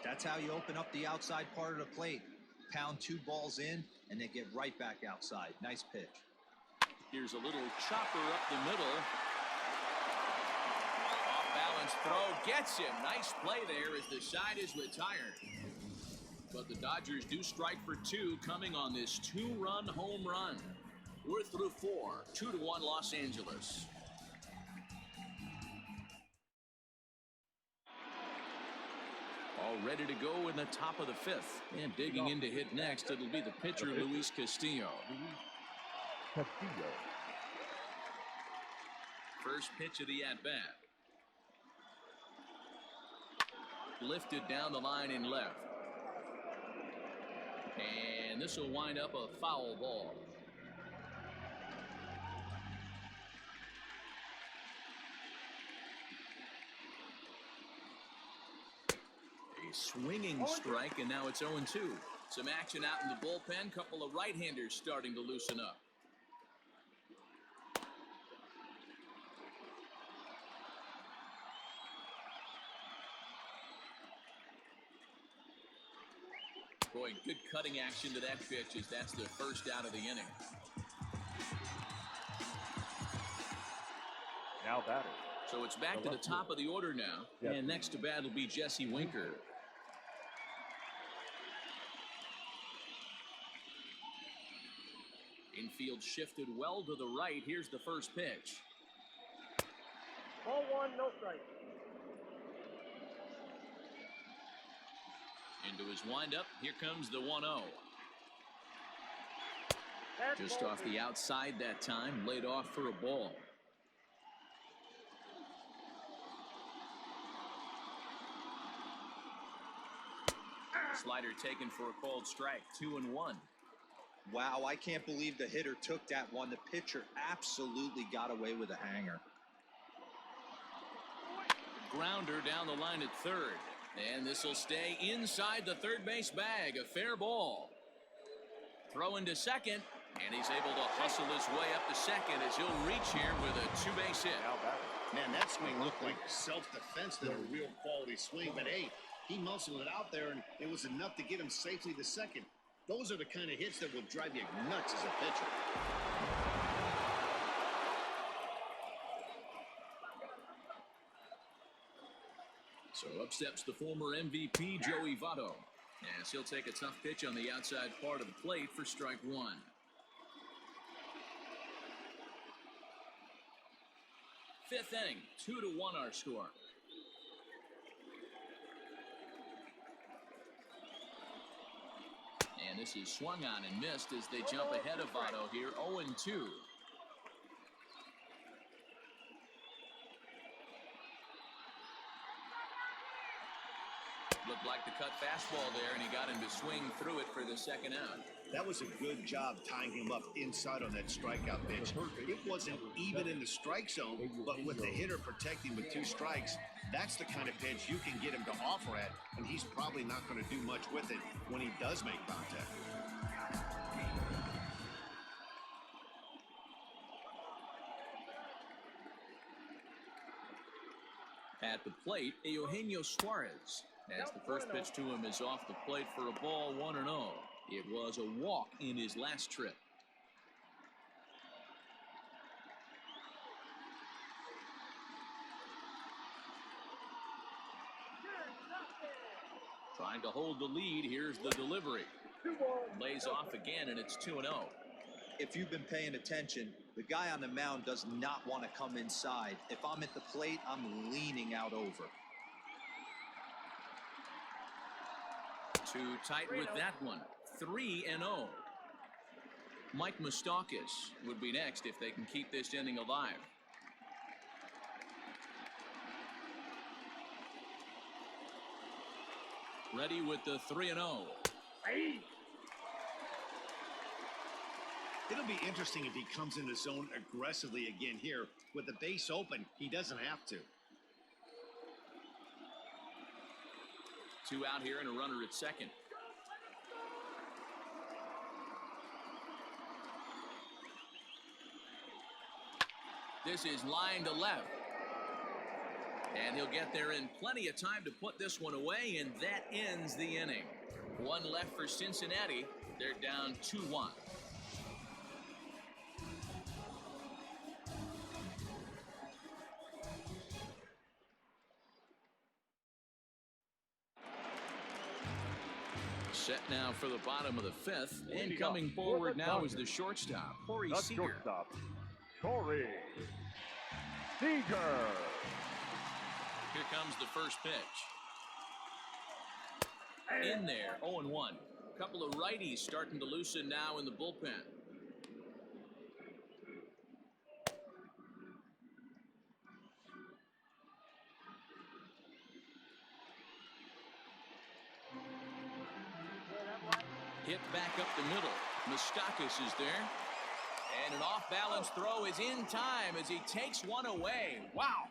That's how you open up the outside part of the plate. Pound 2 balls in, and they get right back outside. Nice pitch. Here's a little chopper up the middle. Off-balance throw gets him. Nice play there as the side is retired. But the Dodgers do strike for 2 coming on this 2-run home run. We're through 4. 2-1 Los Angeles. All ready to go in the top of the 5th. And digging in to hit next, it'll be the pitcher, Luis Castillo. Castillo. First pitch of the at-bat. Lifted down the line in left. And this will wind up a foul ball. Swinging strike, and now it's 0-2. Some action out in the bullpen. Couple of right-handers starting to loosen up. Boy, good cutting action to that pitch as that's the first out of the inning. Now batting. So it's back to the top of the order now. Yes. And next to bat will be Jesse Winker. Infield shifted well to the right. Here's the first pitch. Ball 1, no strike. Into his windup. Here comes the 1-0. Just off the outside that time. Laid off for a ball. Slider taken for a called strike. 2-1. Wow, I can't believe the hitter took that one. The pitcher absolutely got away with a hanger. Grounder down the line at third. And this will stay inside the third base bag. A fair ball. Throw into second. And he's able to hustle his way up to second as he'll reach here with a 2-base hit. Man, that swing looked like self-defense than a real quality swing. But, hey, he muscled it out there, and it was enough to get him safely to second. Those are the kind of hits that will drive you nuts as a pitcher. So up steps the former MVP, Joey Votto, as he'll take a tough pitch on the outside part of the plate for strike one. Fifth inning, 2-1 our score. And this is swung on and missed as they jump ahead of Votto here, 0-2. Looked like the cut fastball there, and he got him to swing through it for the second out. That was a good job tying him up inside on that strikeout pitch. It wasn't even in the strike zone, but with the hitter protecting with 2 strikes, that's the kind of pitch you can get him to offer at, and he's probably not going to do much with it when he does make contact. At the plate, Eugenio Suarez, as the first pitch to him is off the plate for a ball, 1-0. It was a walk in his last trip. Trying to hold the lead. Here's the delivery. Lays off again, and it's 2-0. If you've been paying attention, the guy on the mound does not want to come inside. If I'm at the plate, I'm leaning out over. Too tight with that one. 3-0. Mike Moustakas would be next if they can keep this inning alive. Ready with the 3-0. It'll be interesting if he comes in the zone aggressively again here. With the base open, he doesn't have to. 2 out here and a runner at second. This is line to left. And he'll get there in plenty of time to put this one away, and that ends the inning. 1 left for Cincinnati. They're down 2-1. Set now for the bottom of the 5th, and coming forward now is the shortstop, Corey Seager. Corey Seager. Here comes the first pitch. In there, 0-1. A couple of righties starting to loosen now in the bullpen. Hit back up the middle. Moustakas is there. And an off-balance throw is in time as he takes one away. Wow.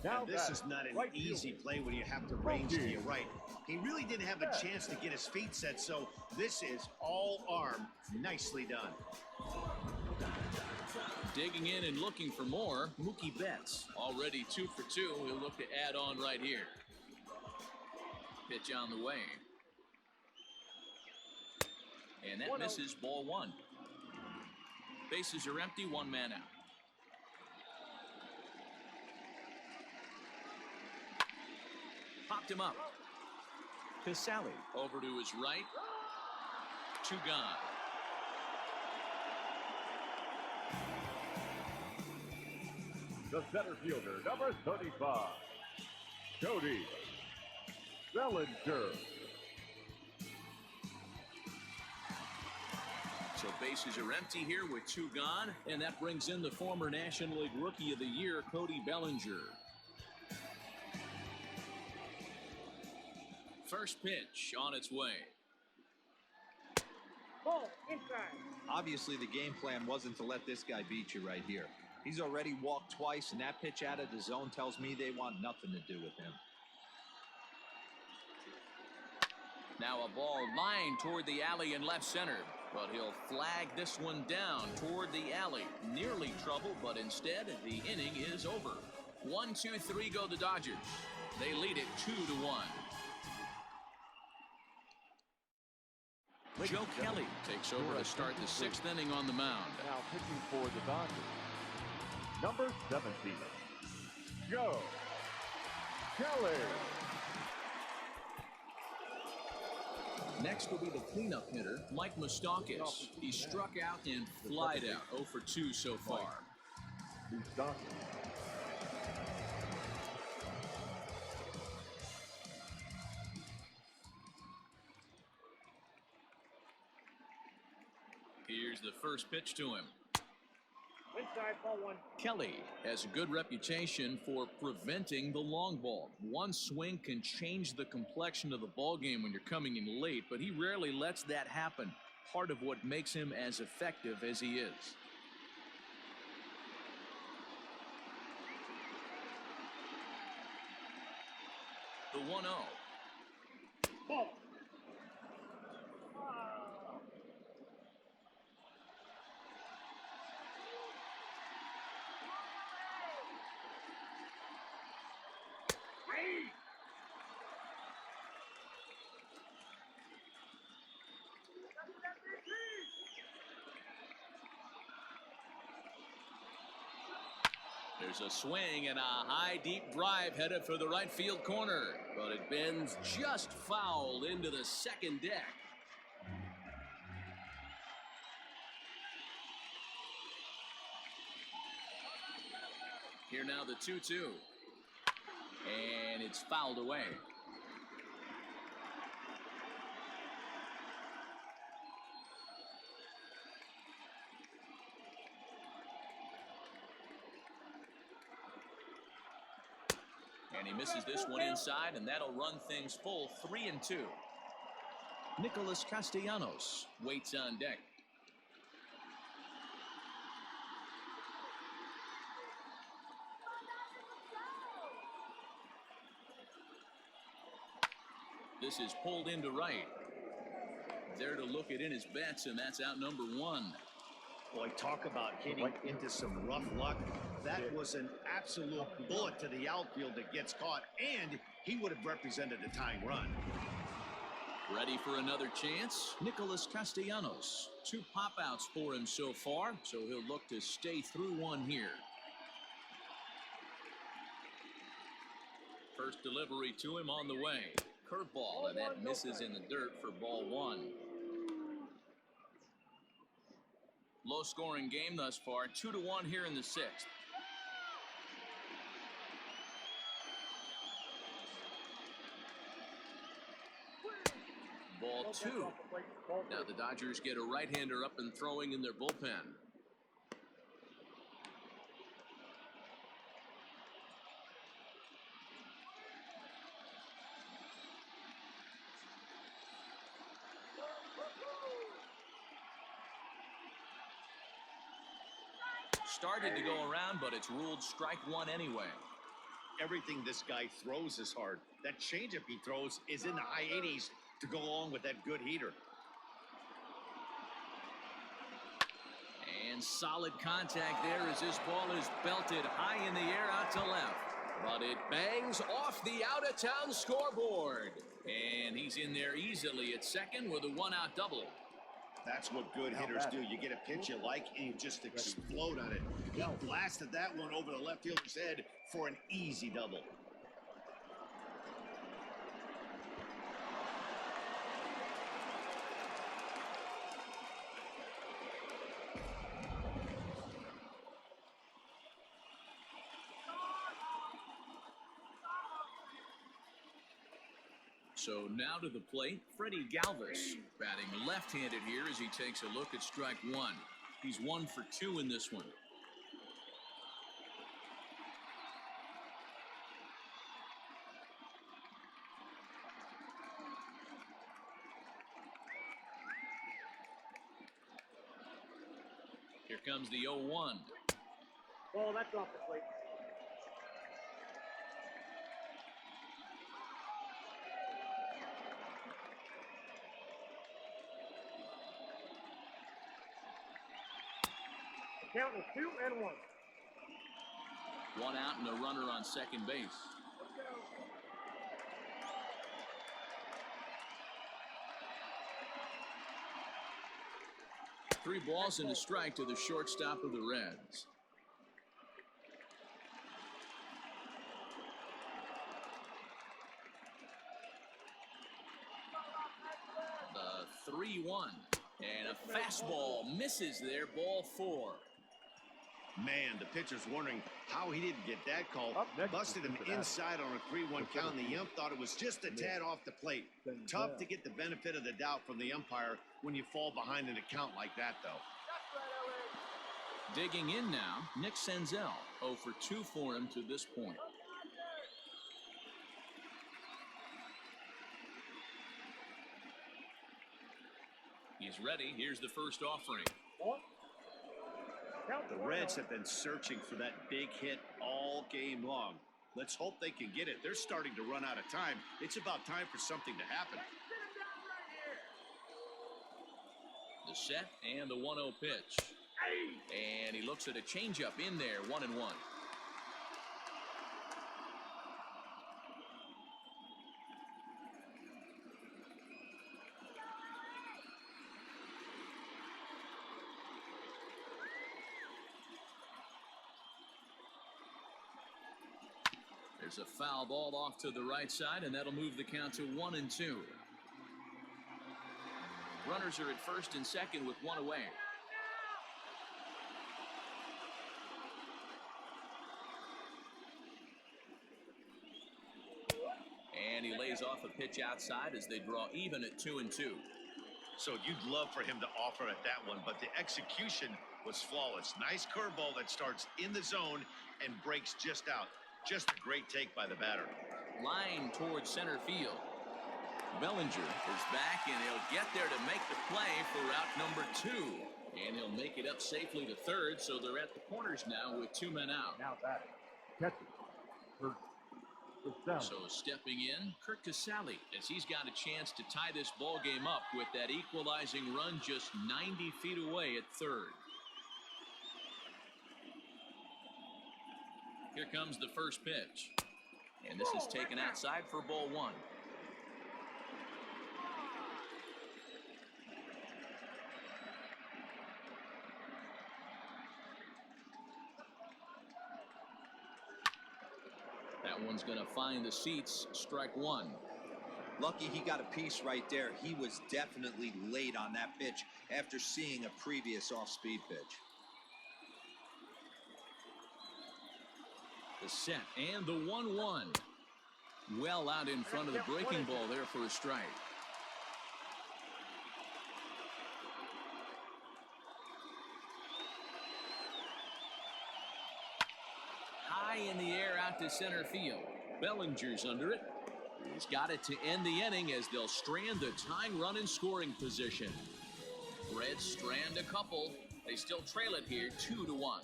Now this is not an easy play when you have to range to your right. He really didn't have a chance to get his feet set, so this is all arm. Nicely done. Digging in and looking for more, Mookie Betts. Already 2 for 2. He'll look to add on right here. Pitch on the way. And that misses, ball 1. Bases are empty, 1 man out. Popped him up. Casale over to his right. 2 gone. The center fielder, number 35, Cody Bellinger. So bases are empty here with 2 gone, and that brings in the former National League Rookie of the Year, Cody Bellinger. First pitch on its way. Ball inside. Obviously, the game plan wasn't to let this guy beat you right here. He's already walked twice, and that pitch out of the zone tells me they want nothing to do with him. Now a ball lined toward the alley in left center. But he'll flag this one down toward the alley. Nearly trouble, but instead the inning is over. 1, 2, 3 go the Dodgers. They lead it 2-1. Joe Kelly takes over to start the 6th inning on the mound. Now pitching for the Dodgers, number 17, Joe Kelly. Next will be the cleanup hitter, Mike Moustakas. He struck out and flied out, 0 for 2 so far. Moustakas. Here's the first pitch to him. Inside, ball 1. Kelly has a good reputation for preventing the long ball. One swing can change the complexion of the ball game when you're coming in late, but he rarely lets that happen. Part of what makes him as effective as he is. The 1-0. Ball. There's a swing and a high deep drive headed for the right field corner, but it bends just foul into the second deck. Here now the 2-2, and it's fouled away. And he misses this one inside, and that'll run things full 3-2. Nicholas Castellanos waits on deck. This is pulled into right. There to look it in his bets, and that's out number 1. Boy, talk about hitting into some rough luck. That was an absolute bullet to the outfield that gets caught, and he would have represented a tying run. Ready for another chance? Nicholas Castellanos. 2 pop-outs for him so far, so he'll look to stay through one here. First delivery to him on the way. Curveball, and that misses in the dirt for ball 1. Low-scoring game thus far, 2-1 here in the 6th. Ball 2. Now the Dodgers get a right-hander up and throwing in their bullpen. Started to go around, but it's ruled strike 1 anyway. Everything this guy throws is hard. That changeup he throws is in the high 80s to go along with that good heater. And solid contact there as this ball is belted high in the air out to left. But it bangs off the out-of-town scoreboard. And he's in there easily at second with a 1-out double. That's what good hitters do. You get a pitch you like, and you just explode on it. He blasted that one over the left fielder's head for an easy double. So now to the plate, Freddie Galvis, batting left-handed here as he takes a look at strike 1. He's 1 for 2 in this one. Here comes the 0-1. Ball, that's off the plate. count is 2-1. One out and a runner on second base. Three balls and a strike to the shortstop of the Reds. The 3-1. And a fastball misses there, ball 4. Man, the pitcher's wondering how he didn't get that call. Busted him inside on a 3-1 count, and the ump thought it was just a tad off the plate. Tough to get the benefit of the doubt from the umpire when you fall behind in a count like that, though. Digging in now, Nick Senzel. 0 for 2 for him to this point. He's ready. Here's the first offering. The Reds have been searching for that big hit all game long. Let's hope they can get it. They're starting to run out of time. It's about time for something to happen. The set and the 1-0 pitch. And he looks at a changeup in there, 1-1. There's a foul ball off to the right side, and that'll move the count to 1-2. Runners are at first and second with one away. And he lays off a pitch outside as they draw even at 2-2. So you'd love for him to offer at that one, but the execution was flawless. Nice curveball that starts in the zone and breaks just out. Just a great take by the batter. Line towards center field. Bellinger is back, and he'll get there to make the play for route number 2. And he'll make it up safely to third, so they're at the corners now with 2 men out. Now that catches. So stepping in, Kurt Casale, as he's got a chance to tie this ball game up with that equalizing run just 90 feet away at third. Here comes the first pitch. And this is taken outside for ball 1. That one's going to find the seats. Strike 1. Lucky he got a piece right there. He was definitely late on that pitch after seeing a previous off-speed pitch. The set and the 1-1. Well out in front of the breaking ball there for a strike. High in the air out to center field. Bellinger's under it. He's got it to end the inning as they'll strand the tying run in scoring position. Reds strand a couple. They still trail it here 2-1.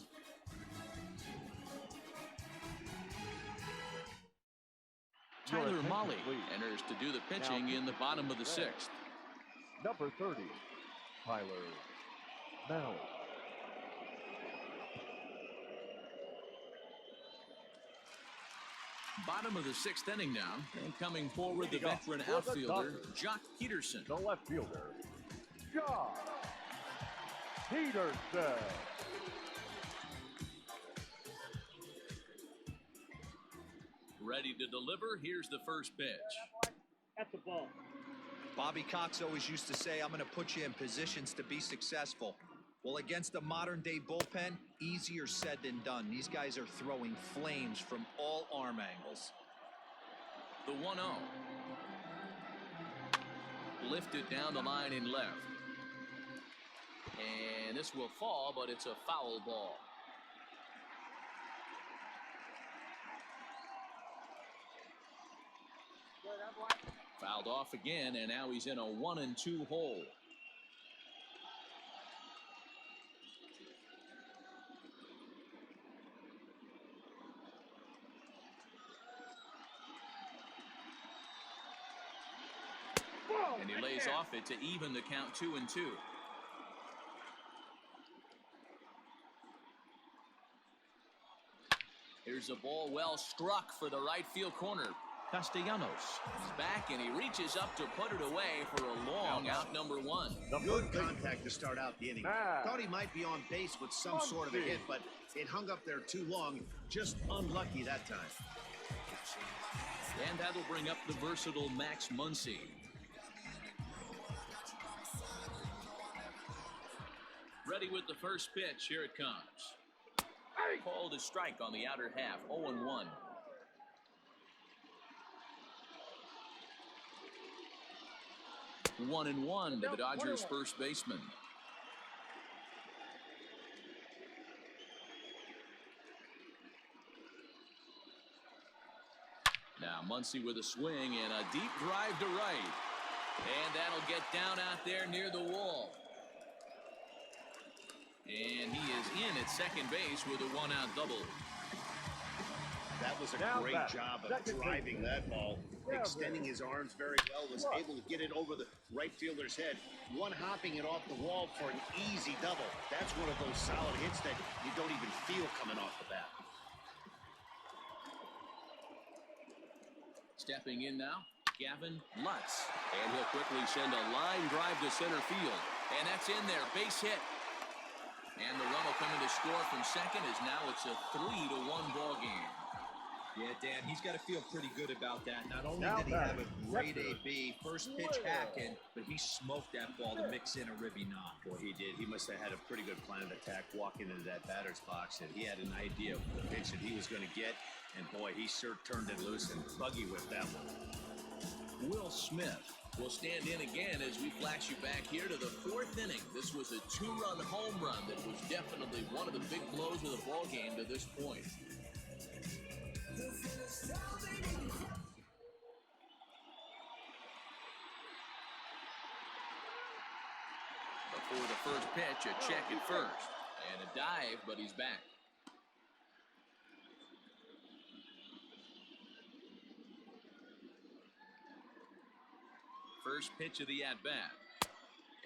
Tyler Mahle enters to do the pitching in the bottom of the 6th. Number 30, Tyler Mahle. Bottom of the 6th inning now, and coming forward the veteran outfielder Jock Peterson. The left fielder, Jock Peterson. Ready to deliver. Here's the first pitch. That's the ball. Bobby Cox always used to say, I'm going to put you in positions to be successful. Well, against a modern-day bullpen, easier said than done. These guys are throwing flames from all arm angles. The 1-0. Lifted down the line in left. And this will fall, but it's a foul ball. Fouled off again, and now he's in a 1-2 hole. And he lays off it to even the count 2-2. Here's a ball well struck for the right field corner. Castellanos is back, and he reaches up to put it away for a long out number one. Good contact to start out the inning. Thought he might be on base with some sort of a hit, but it hung up there too long. Just unlucky that time. And that'll bring up the versatile Max Muncy. Ready with the first pitch. Here it comes. Called a strike on the outer half. 0-1. One and one to the Dodgers first baseman. Now Muncy with a swing and a deep drive to right. And that'll get down out there near the wall. And he is in at second base with a one-out double. That was a great job of driving that ball. Extending his arms very well, was able to get it over the right fielder's head. One hopping it off the wall for an easy double. That's one of those solid hits that you don't even feel coming off the bat. Stepping in now, Gavin Lutz. And he'll quickly send a line drive to center field. And that's in there, base hit. And the run will come in to score from second as now it's a 3-1 ball game. Yeah, Dan, he's got to feel pretty good about that. Not only did he have a great AB, first pitch hacking, but he smoked that ball to mix in a ribby knock. Boy, he did. He must have had a pretty good plan of attack walking into that batter's box, and he had an idea of the pitch that he was going to get, and boy, he sure turned it loose and buggy with that one. Will Smith will stand in again as we flash you back here to the fourth inning. This was a two-run home run that was definitely one of the big blows of the ball game to this point. Before the first pitch, a check at first. And a dive, but he's back. First pitch of the at-bat.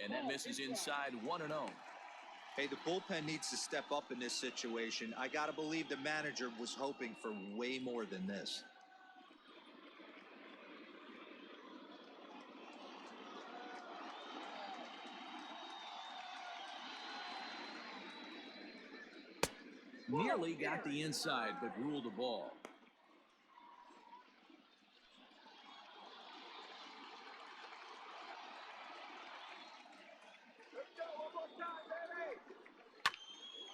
And that misses inside 1-0. Hey, the bullpen needs to step up in this situation. I got to believe the manager was hoping for way more than this. Nearly got the inside, but ruled the ball.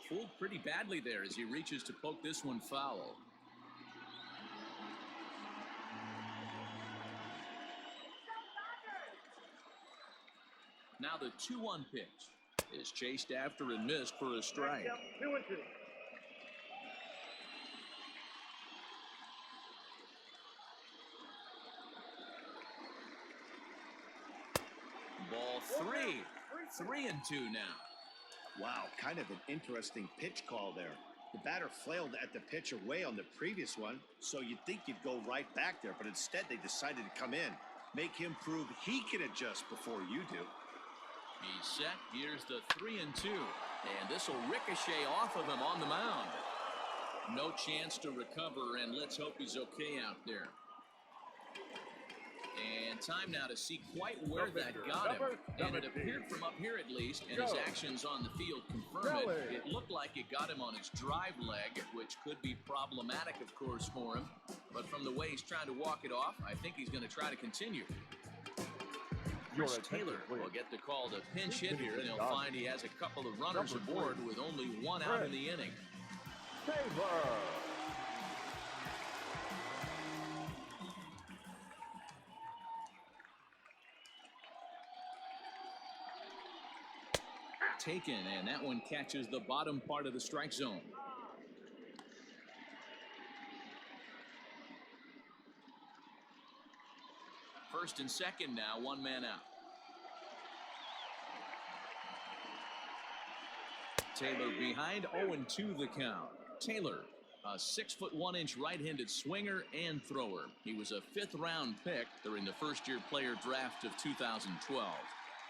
Fooled pretty badly there as he reaches to poke this one foul. Now the 2-1 pitch is chased after and missed for a strike. 2-2. Ball 3. 3-2 now. Wow, kind of an interesting pitch call there. The batter flailed at the pitch away on the previous one, so you'd think you'd go right back there, but instead they decided to come in. Make him prove he can adjust before you do. He's set. Here's the 3-2. And this will ricochet off of him on the mound. No chance to recover, and let's hope he's okay out there. And time now to see quite where that got him. And it appeared from up here at least, and his actions on the field confirm it. It looked like it got him on his drive leg, which could be problematic, of course, for him. But from the way he's trying to walk it off, I think he's going to try to continue. Chris Taylor will get the call to pinch hit here, and he'll find he has a couple of runners aboard with only one out in the inning. Taken, and that one catches the bottom part of the strike zone. First and second now, one man out. Taylor behind, 0-2 the count. Taylor, a 6'1" right-handed swinger and thrower. He was a fifth-round pick during the first-year player draft of 2012.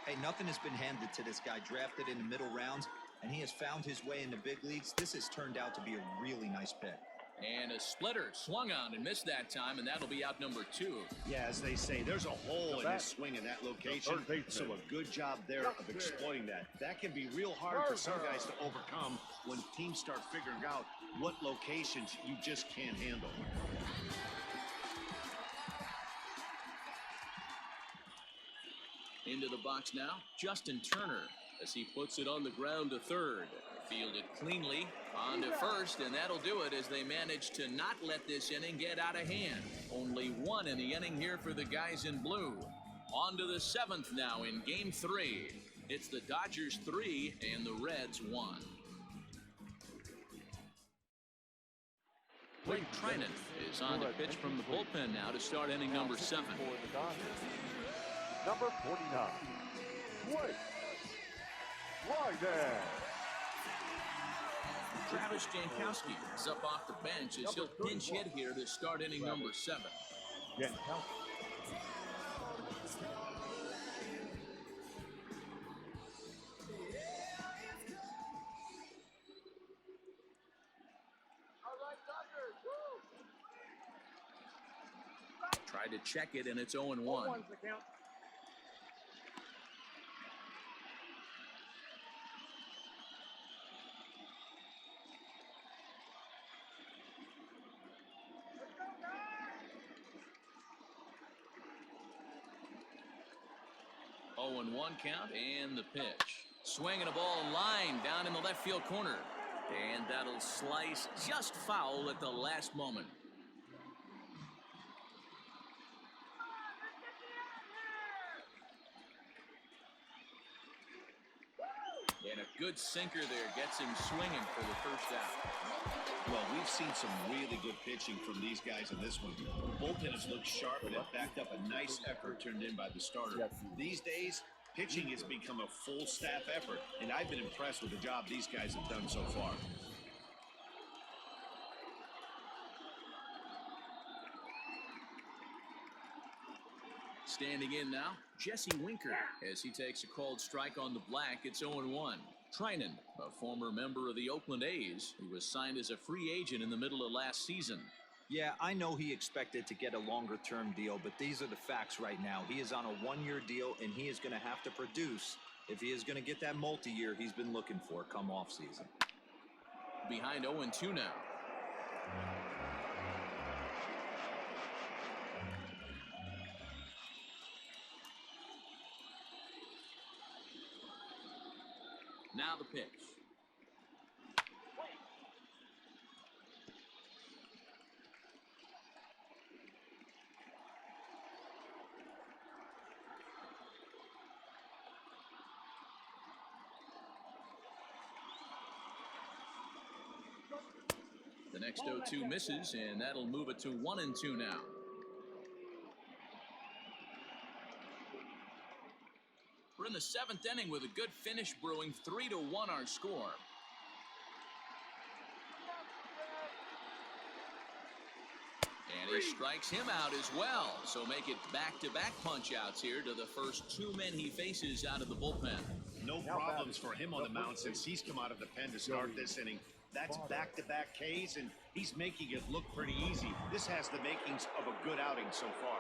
Hey, nothing has been handed to this guy. Drafted in the middle rounds, and he has found his way in the big leagues. This has turned out to be a really nice pick. And a splitter swung on and missed that time, and that'll be out number 2. Yeah, as they say, there's a hole in his swing in that location, so a good job there of exploiting that. That can be real hard for some guys to overcome when teams start figuring out what locations you just can't handle. Into the box now, Justin Turner, as he puts it on the ground to third. Fielded cleanly on to first, and that'll do it as they manage to not let this inning get out of hand. Only one in the inning here for the guys in blue. On to the 7th now in Game 3. It's the Dodgers 3 and the Reds 1. Blake Trinan is on to pitch from the bullpen now to start inning number 7. For the Dodgers, number 49, Blake Trinan. Travis Jankowski is up off the bench as he'll pinch hit here to start inning number 7. Jankowski. Tried to check it, and it's 0-1. And 1 count, and the pitch. Swinging a ball line down in the left field corner. And that'll slice just foul at the last moment. And a good sinker there gets him swinging for the first out. Well, we've seen some really good pitching from these guys in this one. The bullpen has looked sharp, and it backed up a nice effort turned in by the starter. These days, pitching has become a full staff effort, and I've been impressed with the job these guys have done so far. Standing in now, Jesse Winker, as he takes a called strike on the black. It's 0-1. Trinan, a former member of the Oakland A's, who was signed as a free agent in the middle of last season. Yeah, I know he expected to get a longer-term deal, but these are the facts right now. He is on a one-year deal, and he is going to have to produce if he is going to get that multi-year he's been looking for come off-season. Behind 0-2 now. Now the pitch. The next 0-2 misses, and that'll move it to 1-2 now. We're in the 7th inning with a good finish brewing. 3-1 our score. And he strikes him out as well. So make it back-to-back punch-outs here to the first 2 men he faces out of the bullpen. No problems for him on the mound since he's come out of the pen to start this inning. That's back-to-back Ks, and he's making it look pretty easy. This has the makings of a good outing so far.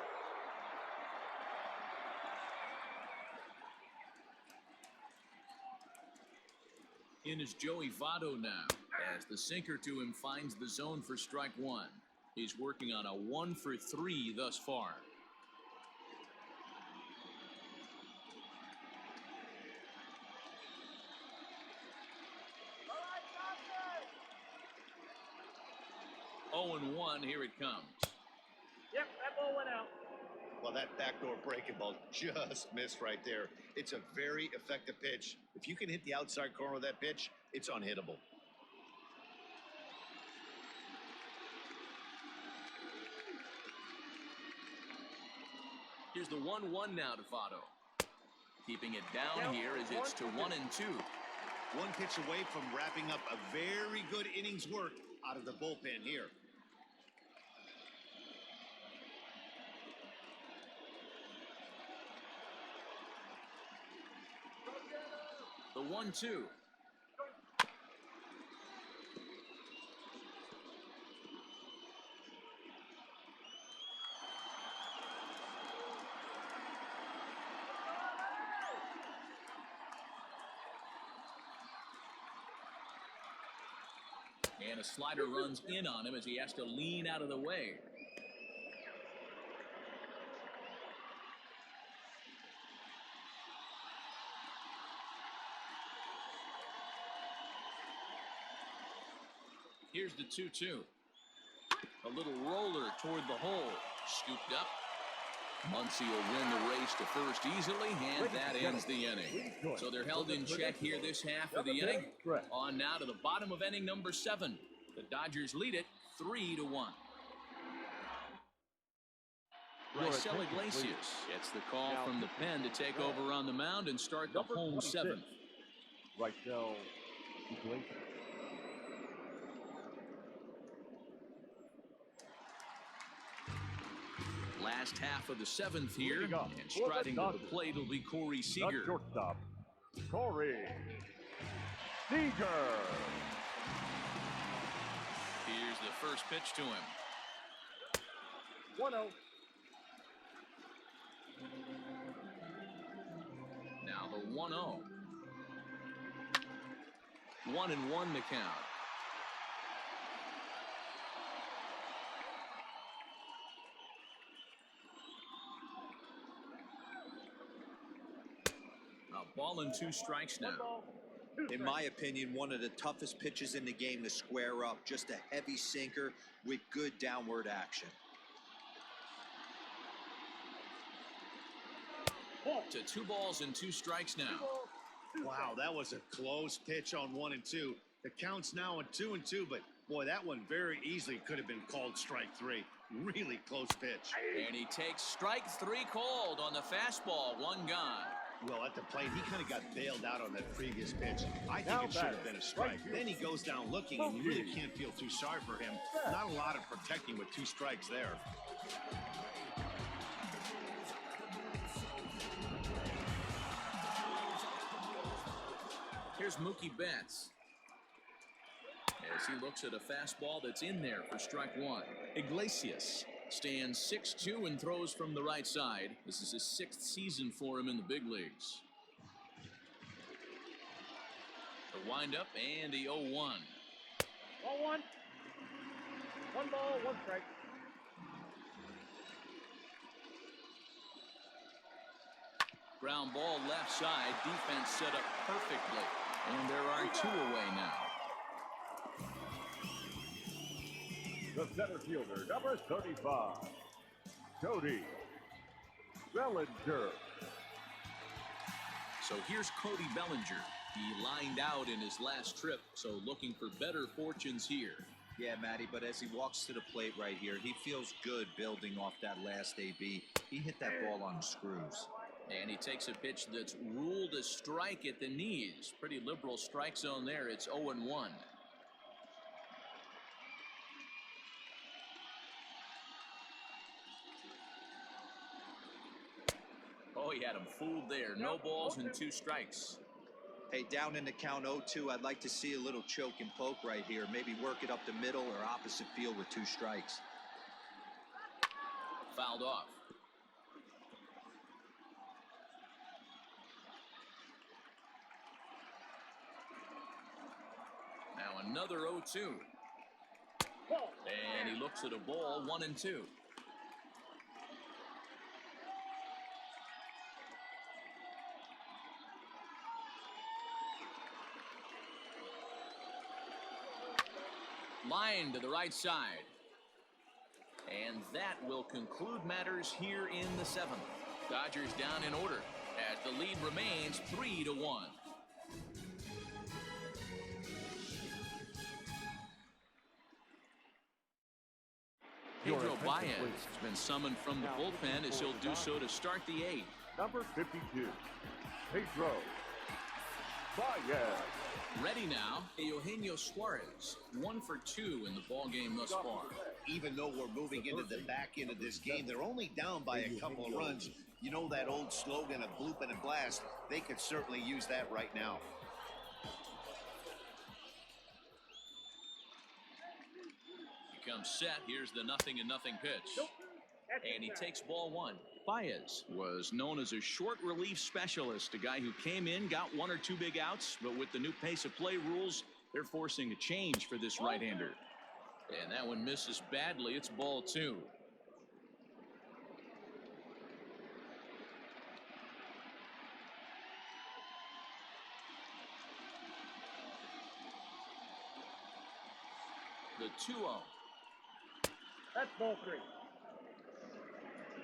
In is Joey Votto now, as the sinker to him finds the zone for strike 1. He's working on a 1-for-3 thus far. Oh, and 1, here it comes. Yep, that ball went out. Well, that backdoor breaking ball just missed right there. It's a very effective pitch. If you can hit the outside corner of that pitch, it's unhittable. Here's the 1-1 now to Votto. Keeping it down here as it's to 1-2. One pitch away from wrapping up a very good innings work out of the bullpen here. The 1-2. And a slider runs in on him as he has to lean out of the way. Here's the 2-2. A little roller toward the hole. Scooped up. Muncy will win the race to first easily, and that ends the inning. So they're held in check here this half of the inning. On now to the bottom of inning number 7. The Dodgers lead it 3-1. Raisel Iglesias gets the call from the pen to take over on the mound and start the home 7th. Raisel Iglesias. Last half of the 7th here, and striding to the plate will be Corey Seager. Shortstop, Corey Seager. Here's the first pitch to him. 1-0. Now the 1-0. 1-1 the count. Ball and 2 strikes now. In my opinion, one of the toughest pitches in the game to square up. Just a heavy sinker with good downward action. To 2 balls and 2 strikes now. Wow, that was a close pitch on 1 and 2. The count's now on 2 and 2, but boy, that one very easily could have been called strike 3. Really close pitch. And he takes strike 3 called on the fastball. 1 gone. Well, at the plate, he kind of got bailed out on that previous pitch. I think it should have been a strike. Then he goes down looking, and you really can't feel too sorry for him. Not a lot of protecting with 2 strikes there. Here's Mookie Betts as he looks at a fastball that's in there for strike 1. Iglesias stands 6'2" and throws from the right side. This is his 6th season for him in the big leagues. The windup and the 0-1. 1-1. 1 ball, 1 strike. Ground ball left side. Defense set up perfectly. And there are 2 away now. The center fielder, number 35, Cody Bellinger. So here's Cody Bellinger. He lined out in his last trip, so looking for better fortunes here. Yeah, Matty, but as he walks to the plate right here, he feels good building off that last AB. He hit that ball on the screws. And he takes a pitch that's ruled a strike at the knees. Pretty liberal strike zone there. It's 0-1. Oh, he had him fooled there. No balls and 2 strikes. Hey, down in the count 0-2, I'd like to see a little choke and poke right here. Maybe work it up the middle or opposite field with 2 strikes. Fouled off. Now another 0-2. And he looks at a ball, 1-2. Line to the right side. And that will conclude matters here in the 7th. Dodgers down in order as the lead remains 3-1. Pedro Baez has been summoned from the bullpen as he'll do so to start the 8th. Number 52, Pedro Baez. Ready now, Eugenio Suarez, 1 for 2 in the ballgame thus far. Even though we're moving into the back end of this game, they're only down by a couple of runs. You know that old slogan of bloop and a blast? They could certainly use that right now. He comes set. Here's the 0-0 pitch. And he takes ball 1. Baez was known as a short relief specialist, a guy who came in, got 1 or 2 big outs, but with the new pace of play rules, They're forcing a change for this right-hander. And that one misses badly. It's ball 2. The 2-0. That's ball 3.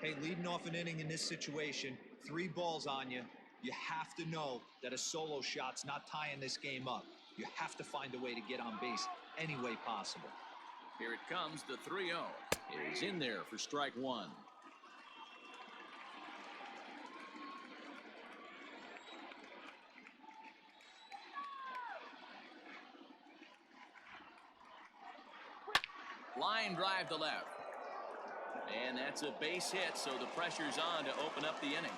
Hey, leading off an inning in this situation, 3 balls on you. You have to know that a solo shot's not tying this game up. You have to find a way to get on base any way possible. Here it comes, the 3-0. It is in there for strike 1. Line drive to left. And that's a base hit, so the pressure's on to open up the inning.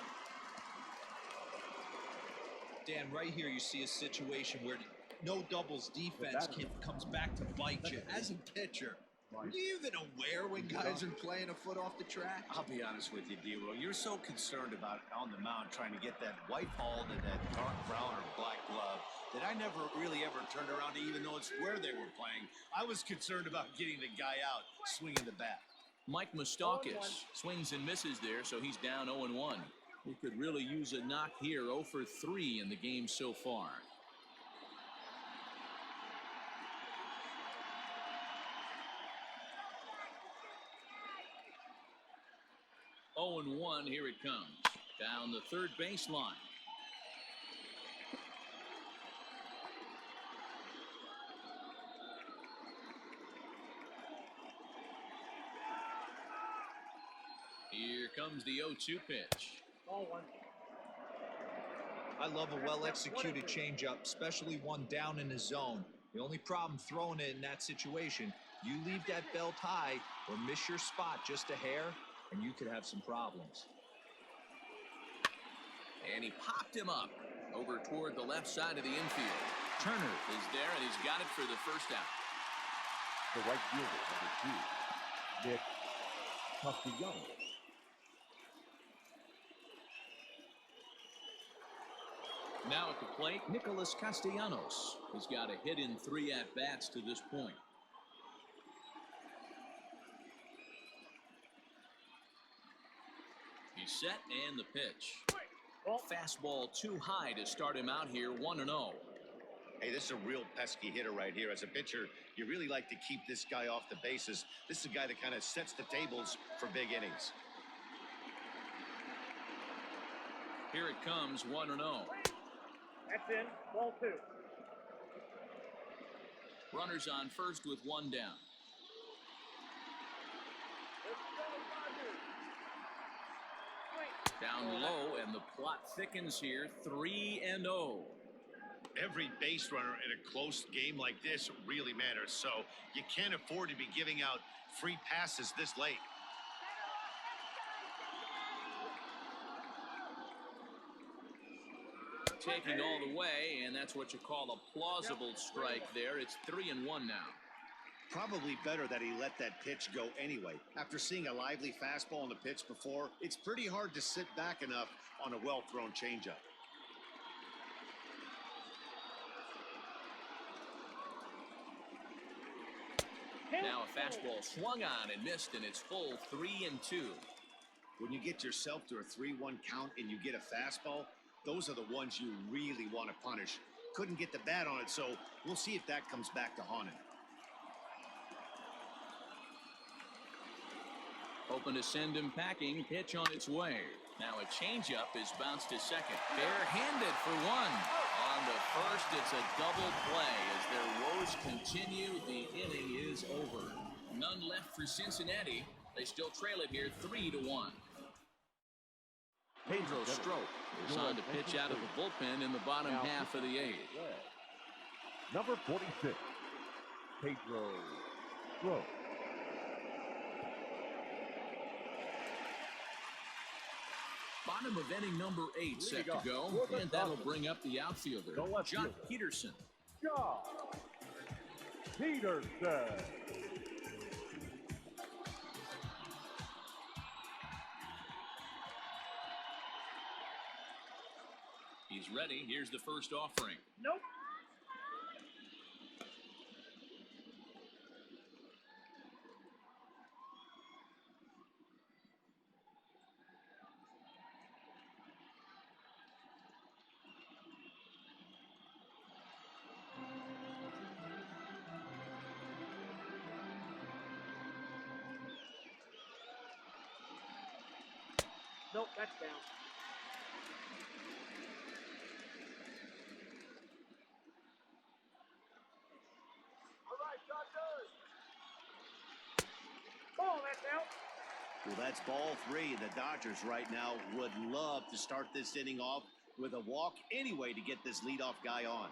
Dan, right here you see a situation where no doubles defense comes back to bite you. As a pitcher, are you even aware when guys are playing a foot off the track? I'll be honest with you, D-Roll. You're so concerned about on the mound trying to get that white ball to that dark brown or black glove that I never really ever turned around to even notice where they were playing. I was concerned about getting the guy out swinging the bat. Mike Moustakas swings and misses there, so he's down 0-1. He could really use a knock here. 0 for 3 in the game so far. 0-1, here it comes. Down the third baseline. Here comes the 0-2 pitch. Ball 1. I love a well-executed changeup, especially one down in the zone. The only problem throwing it in that situation, you leave that belt high or miss your spot just a hair, and you could have some problems. And he popped him up over toward the left side of the infield. Turner is there, and he's got it for the first out. The right fielder, number 2, Nick Castellanos. Now at the plate, Nicholas Castellanos. He's got a hit in 3 at-bats to this point. He's set, and the pitch. Fastball too high to start him out here, 1-0. Hey, this is a real pesky hitter right here. As a pitcher, you really like to keep this guy off the bases. This is a guy that kind of sets the tables for big innings. Here it comes, 1-0. That's in. Ball 2. Runners on first with 1 down. Down low, and the plot thickens here, 3-0. Every base runner in a close game like this really matters, so you can't afford to be giving out free passes this late. Taking all the way, and that's what you call a plausible strike there. It's 3-1 now. Probably better that he let that pitch go anyway. After seeing a lively fastball on the pitch before, it's pretty hard to sit back enough on a well-thrown changeup. Now a fastball swung on and missed, and it's full 3-2. When you get yourself to a 3-1 count and you get a fastball, those are the ones you really want to punish. Couldn't get the bat on it, so we'll see if that comes back to haunt him. Hoping to send him packing. Pitch on its way. Now a changeup is bounced to second. Bare-handed for 1. On the first, it's a double play. As their woes continue, the inning is over. None left for Cincinnati. They still trail it here 3-1. Pedro Strop is on to pitch out of the bullpen in the bottom half of the 8th. Number 46, Pedro Strop. Bottom of inning number 8 set to go, and that'll bring up the outfielder, John Peterson. John Peterson. He's ready. Here's the first offering. Nope. Nope, that's down. Ball, that's out. Well, that's ball 3. The Dodgers right now would love to start this inning off with a walk anyway to get this leadoff guy on.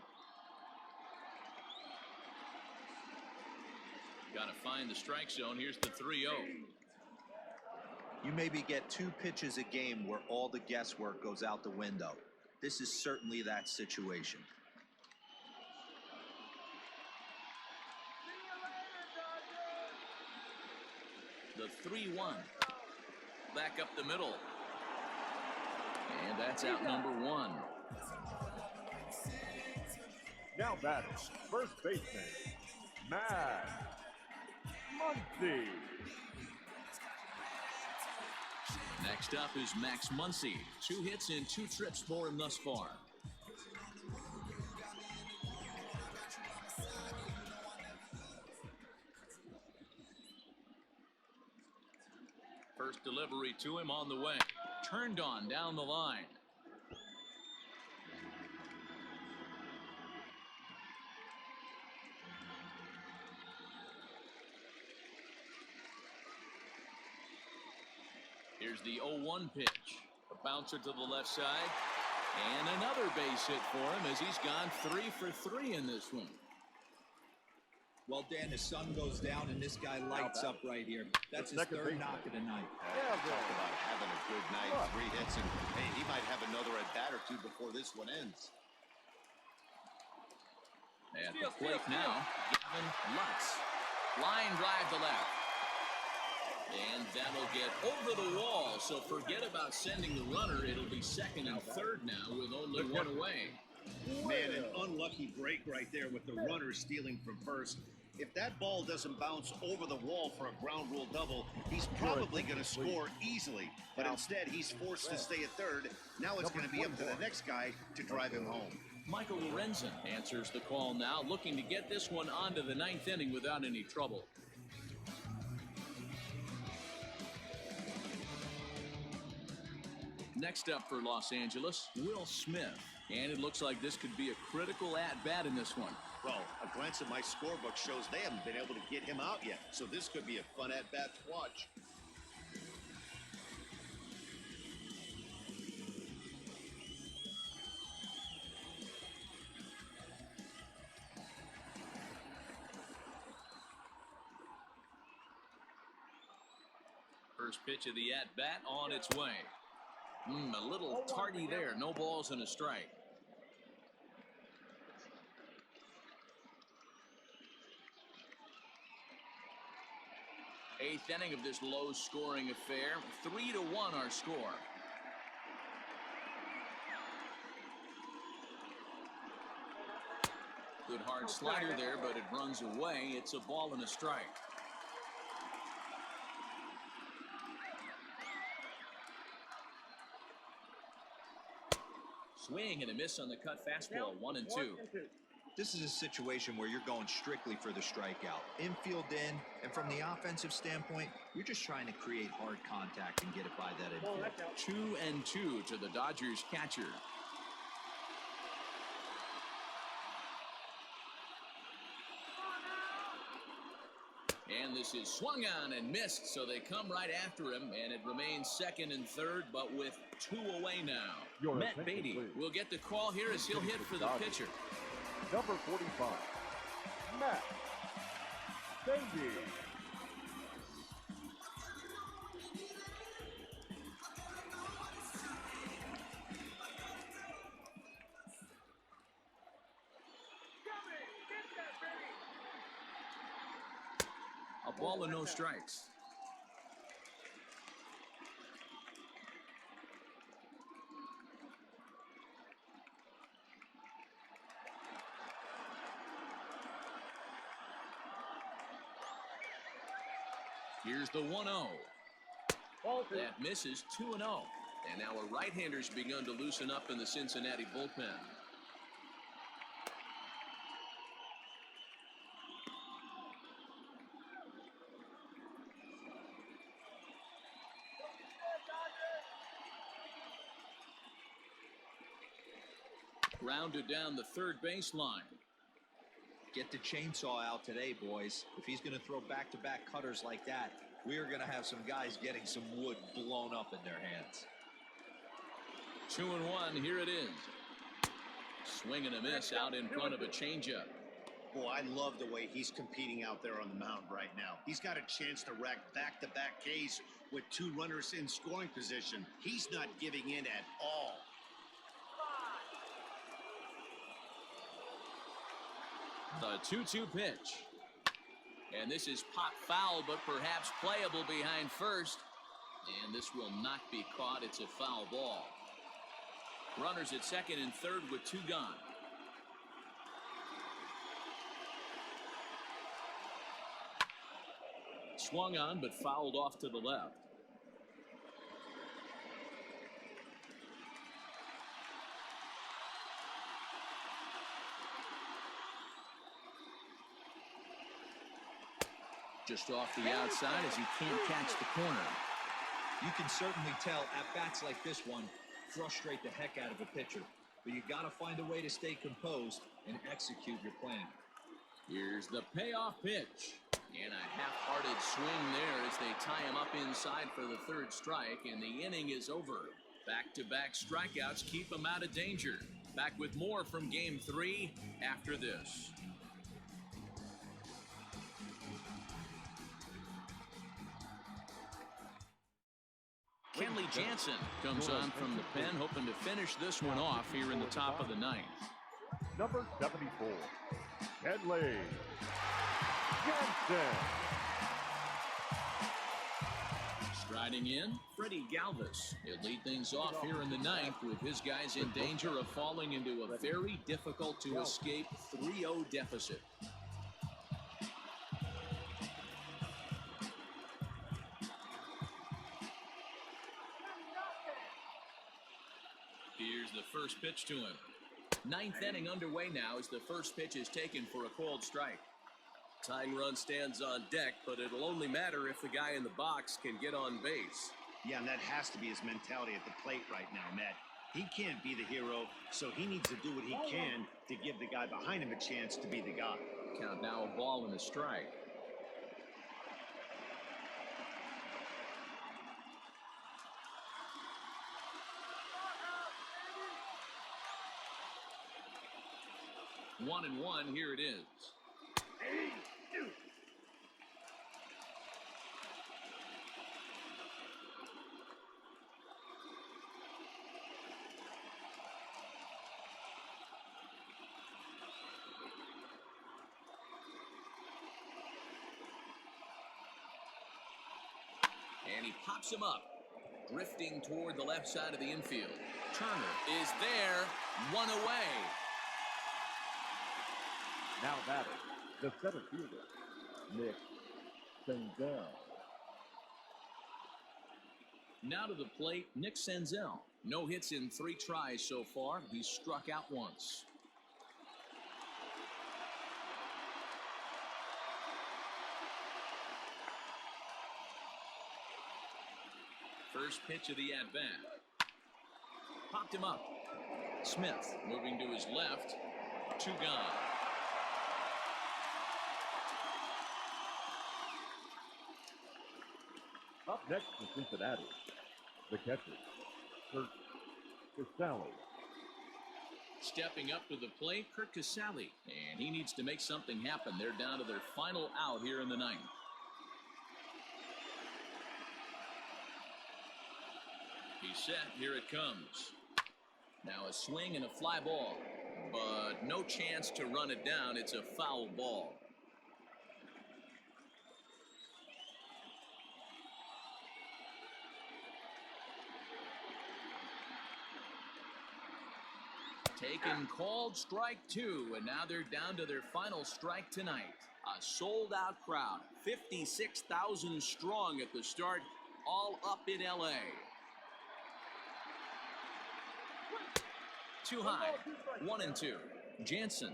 Got to find the strike zone. Here's the 3-0. You maybe get 2 pitches a game where all the guesswork goes out the window. This is certainly that situation. The 3-1. Back up the middle. And that's out number 1. Now batters, first baseman, Matt Muncy. Next up is Max Muncy. 2 hits and 2 trips for him thus far. First delivery to him on the way. Turned on down the line. Here's the 0-1 pitch. A bouncer to the left side. And another base hit for him as he's gone 3 for 3 in this one. Well, Dan, the sun goes down and this guy lights up right here. That's his third knock of the night. Yeah, talk about having a good night. 3 hits, and hey, he might have another at bat or 2 before this one ends. At the plate now, Gavin Lutz. Line drive to left. And that'll get over the wall, so forget about sending the runner. It'll be second and third now with only 1 away. Man, an unlucky break right there with the runner stealing from first. If that ball doesn't bounce over the wall for a ground rule double, he's probably going to score easily. But instead, he's forced to stay at third. Now it's going to be up to the next guy to drive him home. Michael Lorenzen answers the call now, looking to get this one onto the 9th inning without any trouble. Next up for Los Angeles, Will Smith. And it looks like this could be a critical at-bat in this one. Well, a glance at my scorebook shows they haven't been able to get him out yet. So this could be a fun at-bat to watch. First pitch of the at-bat on its way. A little tardy there. No balls and a strike. Eighth inning of this low-scoring affair. 3-1 our score. Good hard slider there, but it runs away. It's a ball and a strike. Swing and a miss on the cut fastball. 1-2. This is a situation where you're going strictly for the strikeout. Infield in, and from the offensive standpoint, you're just trying to create hard contact and get it by that infield. 2-2 to the Dodgers catcher. And this is swung on and missed, so they come right after him, and it remains second and third, but with 2 away now. Matt Beatty will get the call here as he'll hit for the pitcher. Number 45, Matt Beatty. A ball and no strikes. Here's the 1-0. That misses. 2-0. And now a right-hander's begun to loosen up in the Cincinnati bullpen. Grounded down the third baseline. Get the chainsaw out today, boys. If he's going to throw back-to-back cutters like that, we are going to have some guys getting some wood blown up in their hands. 2-1, here it is. Swing and a miss out in front of a changeup. Boy, I love the way he's competing out there on the mound right now. He's got a chance to rack back-to-back Ks with 2 runners in scoring position. He's not giving in at all. The 2-2 pitch. And this is pop foul, but perhaps playable behind first. And this will not be caught. It's a foul ball. Runners at second and third with 2 gone. Swung on, but fouled off to the left. Just off the outside as he can't catch the corner. You can certainly tell at-bats like this one frustrate the heck out of a pitcher. But you got to find a way to stay composed and execute your plan. Here's the payoff pitch. And a half-hearted swing there as they tie him up inside for the 3rd strike, and the inning is over. Back-to-back strikeouts keep him out of danger. Back with more from Game 3 after this. Kenley Jansen comes on from the pen, hoping to finish this one off here in the top of the 9th. Number 74, Kenley Jansen. Striding in, Freddie Galvis. He'll lead things off here in the 9th with his guys in danger of falling into a very difficult to escape 3-0 deficit. Here's the first pitch to him. 9th inning underway now as the first pitch is taken for a called strike. Tying run stands on deck, but it'll only matter if the guy in the box can get on base. Yeah, and that has to be his mentality at the plate right now, Matt. He can't be the hero, so he needs to do what he can to give the guy behind him a chance to be the guy. Count now a ball and a strike. One and one, here it is. And he pops him up, drifting toward the left side of the infield. Turner is there, one away. Now batting, the center fielder, Nick Senzel. Now to the plate, Nick Senzel. No hits in 3 tries so far. He's struck out once. First pitch of the at-bat. Popped him up. Smith moving to his left. 2 gone. Up next to Cincinnati, the catcher, Kurt Casale. Stepping up to the plate, Kurt Casale. And he needs to make something happen. They're down to their final out here in the 9th. He's set. Here it comes. Now a swing and a fly ball. But no chance to run it down. It's a foul ball. Taken, called, strike 2, and now they're down to their final strike tonight. A sold-out crowd, 56,000 strong at the start, all up in L.A. Too high, 1-2. Jansen,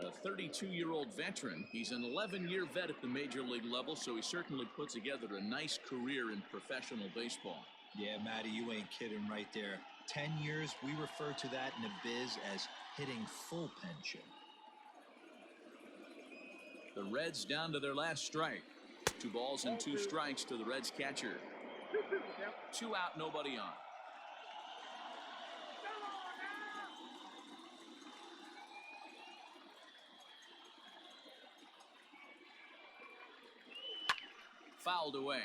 a 32-year-old veteran. He's an 11-year vet at the major league level, so he certainly puts together a nice career in professional baseball. Yeah, Matty, you ain't kidding right there. 10 years, we refer to that in the biz as hitting full pension. The Reds down to their last strike. 2 balls and 2 strikes to the Reds catcher. 2 out, nobody on. Fouled away.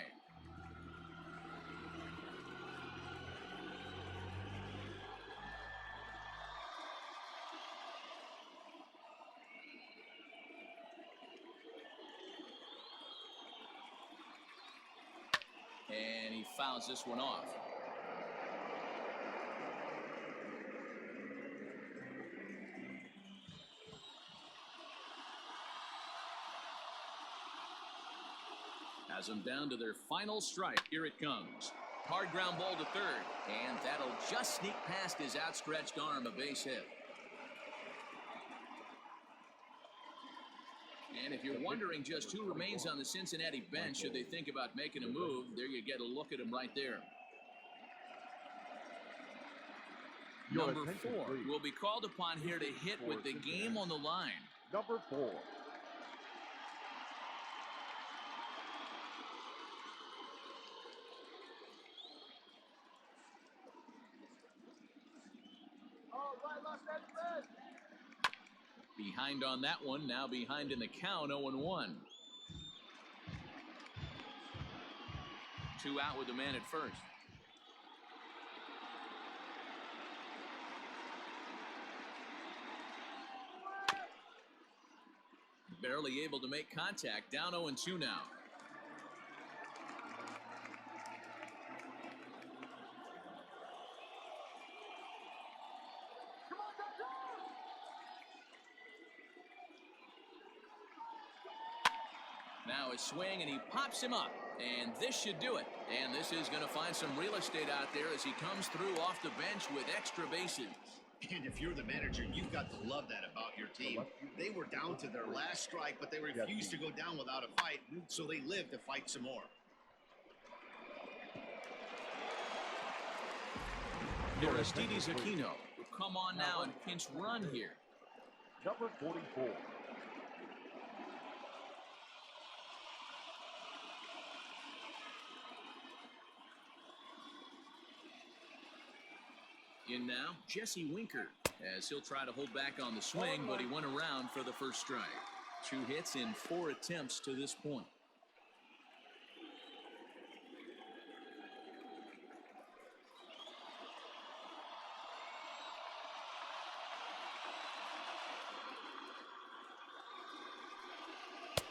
And he fouls this one off. Has them down to their final strike. Here it comes. Hard ground ball to third. And that'll just sneak past his outstretched arm, a base hit. And if you're wondering just who remains on the Cincinnati bench, should they think about making a move, there you get a look at him right there. Number 4 will be called upon here to hit with the game on the line. Number 4. Behind on that one, now behind in the count, 0-1. 2 out with the man at first. Barely able to make contact, down 0-2 now. Now a swing, and he pops him up. And this should do it. And this is going to find some real estate out there as he comes through off the bench with extra bases. And if you're the manager, you've got to love that about your team. They were down to their last strike, but they refused to go down without a fight, so they lived to fight some more. Aristides Aquino will come on now and pinch run here. Number 44. In now, Jesse Winker, as he'll try to hold back on the swing, but he went around for the first strike. 2 hits in 4 attempts to this point.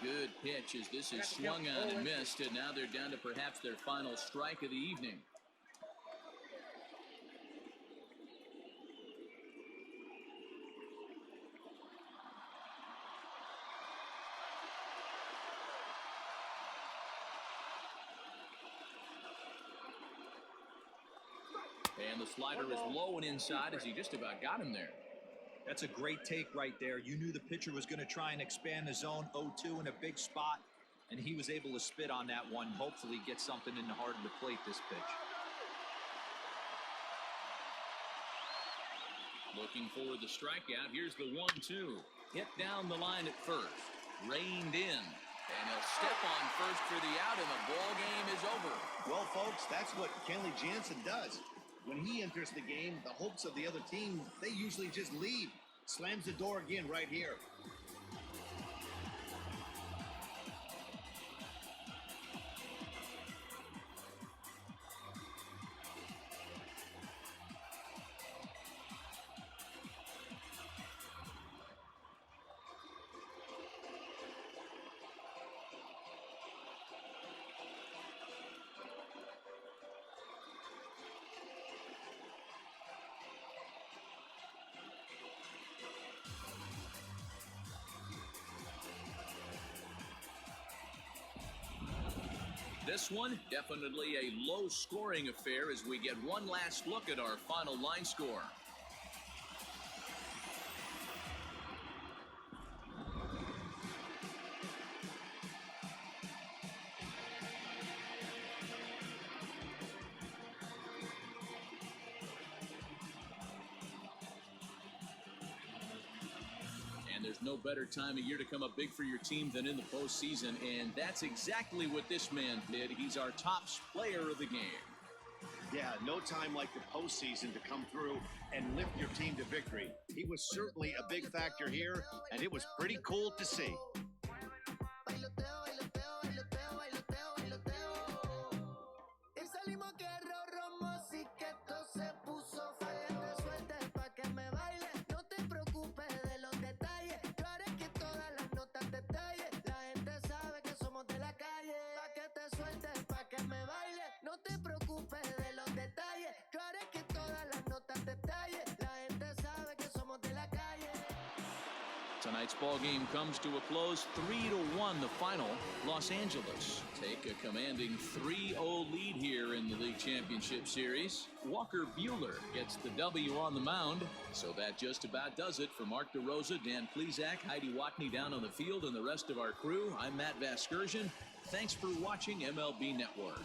Good pitch as this is swung on and missed, and now they're down to perhaps their final strike of the evening. And the slider is low and inside as he just about got him there. That's a great take right there. You knew the pitcher was going to try and expand the zone 0-2 in a big spot, and he was able to spit on that one. Hopefully get something in the heart of the plate this pitch. Looking for the strikeout. Here's the 1-2. Hit down the line at first. Reined in. And he'll step on first for the out, and the ball game is over. Well, folks, that's what Kenley Jansen does. When he enters the game, the hopes of the other team, they usually just leave. Slams the door again right here. This one, definitely a low-scoring affair as we get one last look at our final line score. And there's no better time of year to come up big for your team than in the postseason, and that's exactly what this man did. He's our top player of the game. Yeah, no time like the postseason to come through and lift your team to victory. He was certainly a big factor here, and it was pretty cool to see. Tonight's ball game comes to a close, 3-1 the final. Los Angeles take a commanding 3-0 lead here in the league championship series. Walker Buehler gets the W on the mound. So that just about does it. For Mark DeRosa, Dan Plesac, Heidi Watney down on the field, and the rest of our crew, I'm Matt Vasgersian. Thanks for watching MLB Network.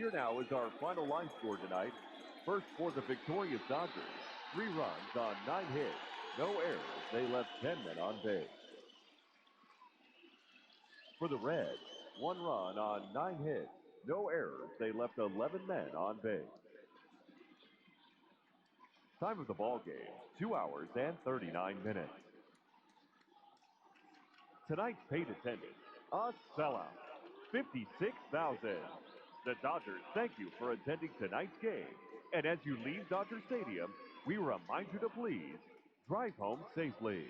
Here now is our final line score tonight. First for the victorious Dodgers, 3 runs on 9 hits, no errors. They left 10 men on base. For the Reds, 1 run on 9 hits, no errors. They left 11 men on base. Time of the ball game, 2 hours and 39 minutes. Tonight's paid attendance, a sellout, 56,000. The Dodgers thank you for attending tonight's game. And as you leave Dodger Stadium, we remind you to please drive home safely.